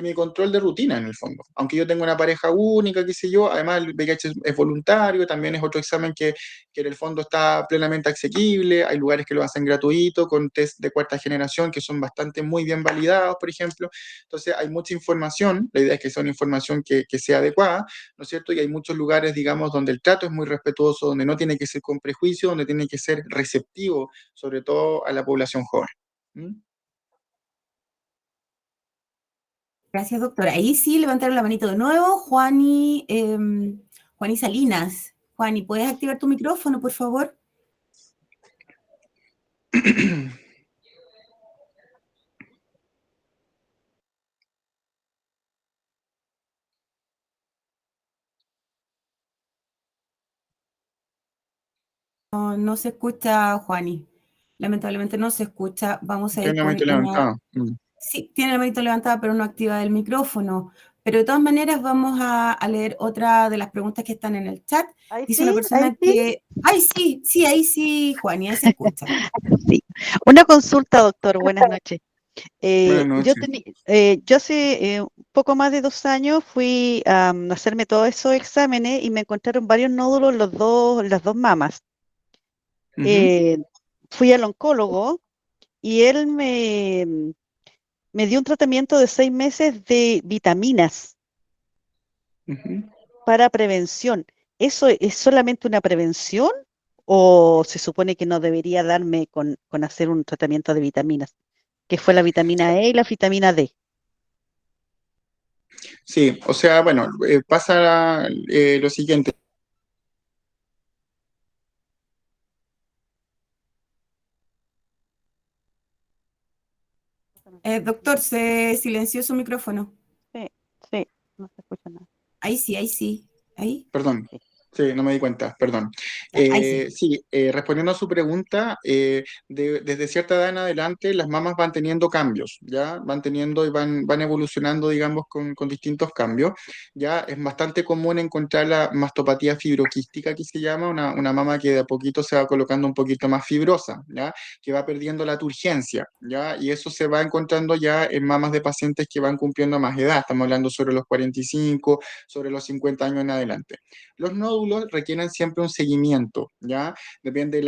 mi control de rutina en el fondo. Aunque yo tenga una pareja única, qué sé yo, además el VIH es voluntario, también es otro examen que en el fondo está plenamente asequible, hay lugares que lo hacen gratuito, con test de cuarta generación que son bastante muy bien validados, por ejemplo. Entonces hay mucha información, la idea es que sea una información que sea adecuada, ¿no es cierto? Y hay muchos lugares, digamos, donde el trato es muy respetuoso, donde no tiene que ser con prejuicio, donde tiene que ser receptivo, sobre todo a la población joven. ¿Mm? Gracias, doctora. Ahí sí levantaron la manito de nuevo. Juani Salinas. Juani, ¿puedes activar tu micrófono, por favor? No, no se escucha, Juani. Lamentablemente no se escucha. Vamos a ir Tiene la con manito una... levantada. Sí, tiene la manito levantada, pero no activa el micrófono. Pero de todas maneras vamos a leer otra de las preguntas que están en el chat. Ahí Dice sí, una persona ahí sí. que... ¡Ay, sí! Sí, ahí sí, Juani, ahí se escucha. Sí. Una consulta, doctor. Buenas noches. Buenas noches. Yo hace un poco más de 2 años fui a hacerme todos esos exámenes y me encontraron varios nódulos en las dos mamas. Ujú, Fui al oncólogo y él me dio un tratamiento de 6 meses de vitaminas ujú. para prevención. ¿Eso es solamente una prevención o se supone que no debería darme con hacer un tratamiento de vitaminas? Que fue la vitamina E y la vitamina D. Sí, o sea, bueno, pasa lo siguiente. Doctor, se silenció su micrófono. Sí, sí, no se escucha nada. Ahí sí, ahí sí. Ahí, Perdón, Sí. sí, no me di cuenta, perdón. ya, ahí sí. Sí, respondiendo a su pregunta, desde cierta edad en adelante las mamas van teniendo cambios, ¿ya? Van teniendo y van evolucionando, digamos, con distintos cambios, ¿ya? Es bastante común encontrar la mastopatía fibroquística, que se llama, una mama que de a poquito se va colocando un poquito más fibrosa, ¿ya? Que va perdiendo la turgencia, ¿ya? Y eso se va encontrando ya en mamas de pacientes que van cumpliendo más edad, estamos hablando sobre los 45, sobre los 50 años en adelante. Los nódulos requieren siempre un seguimiento, ¿ya? Depende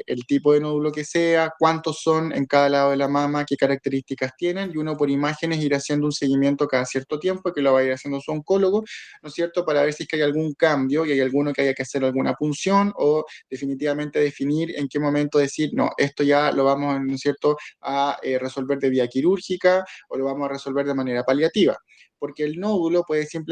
el tipo de nódulo que sea, cuántos son en cada lado de la mama, qué características tienen, y uno por imágenes irá haciendo un seguimiento cada cierto tiempo, que lo va a ir haciendo su oncólogo, ¿no es cierto?, para ver si es que hay algún cambio y hay alguno que haya que hacer alguna punción o definitivamente definir en qué momento decir, no, esto ya lo vamos, ¿no es cierto?, a resolver de vía quirúrgica o lo vamos a resolver de manera paliativa, porque el nódulo puede simplemente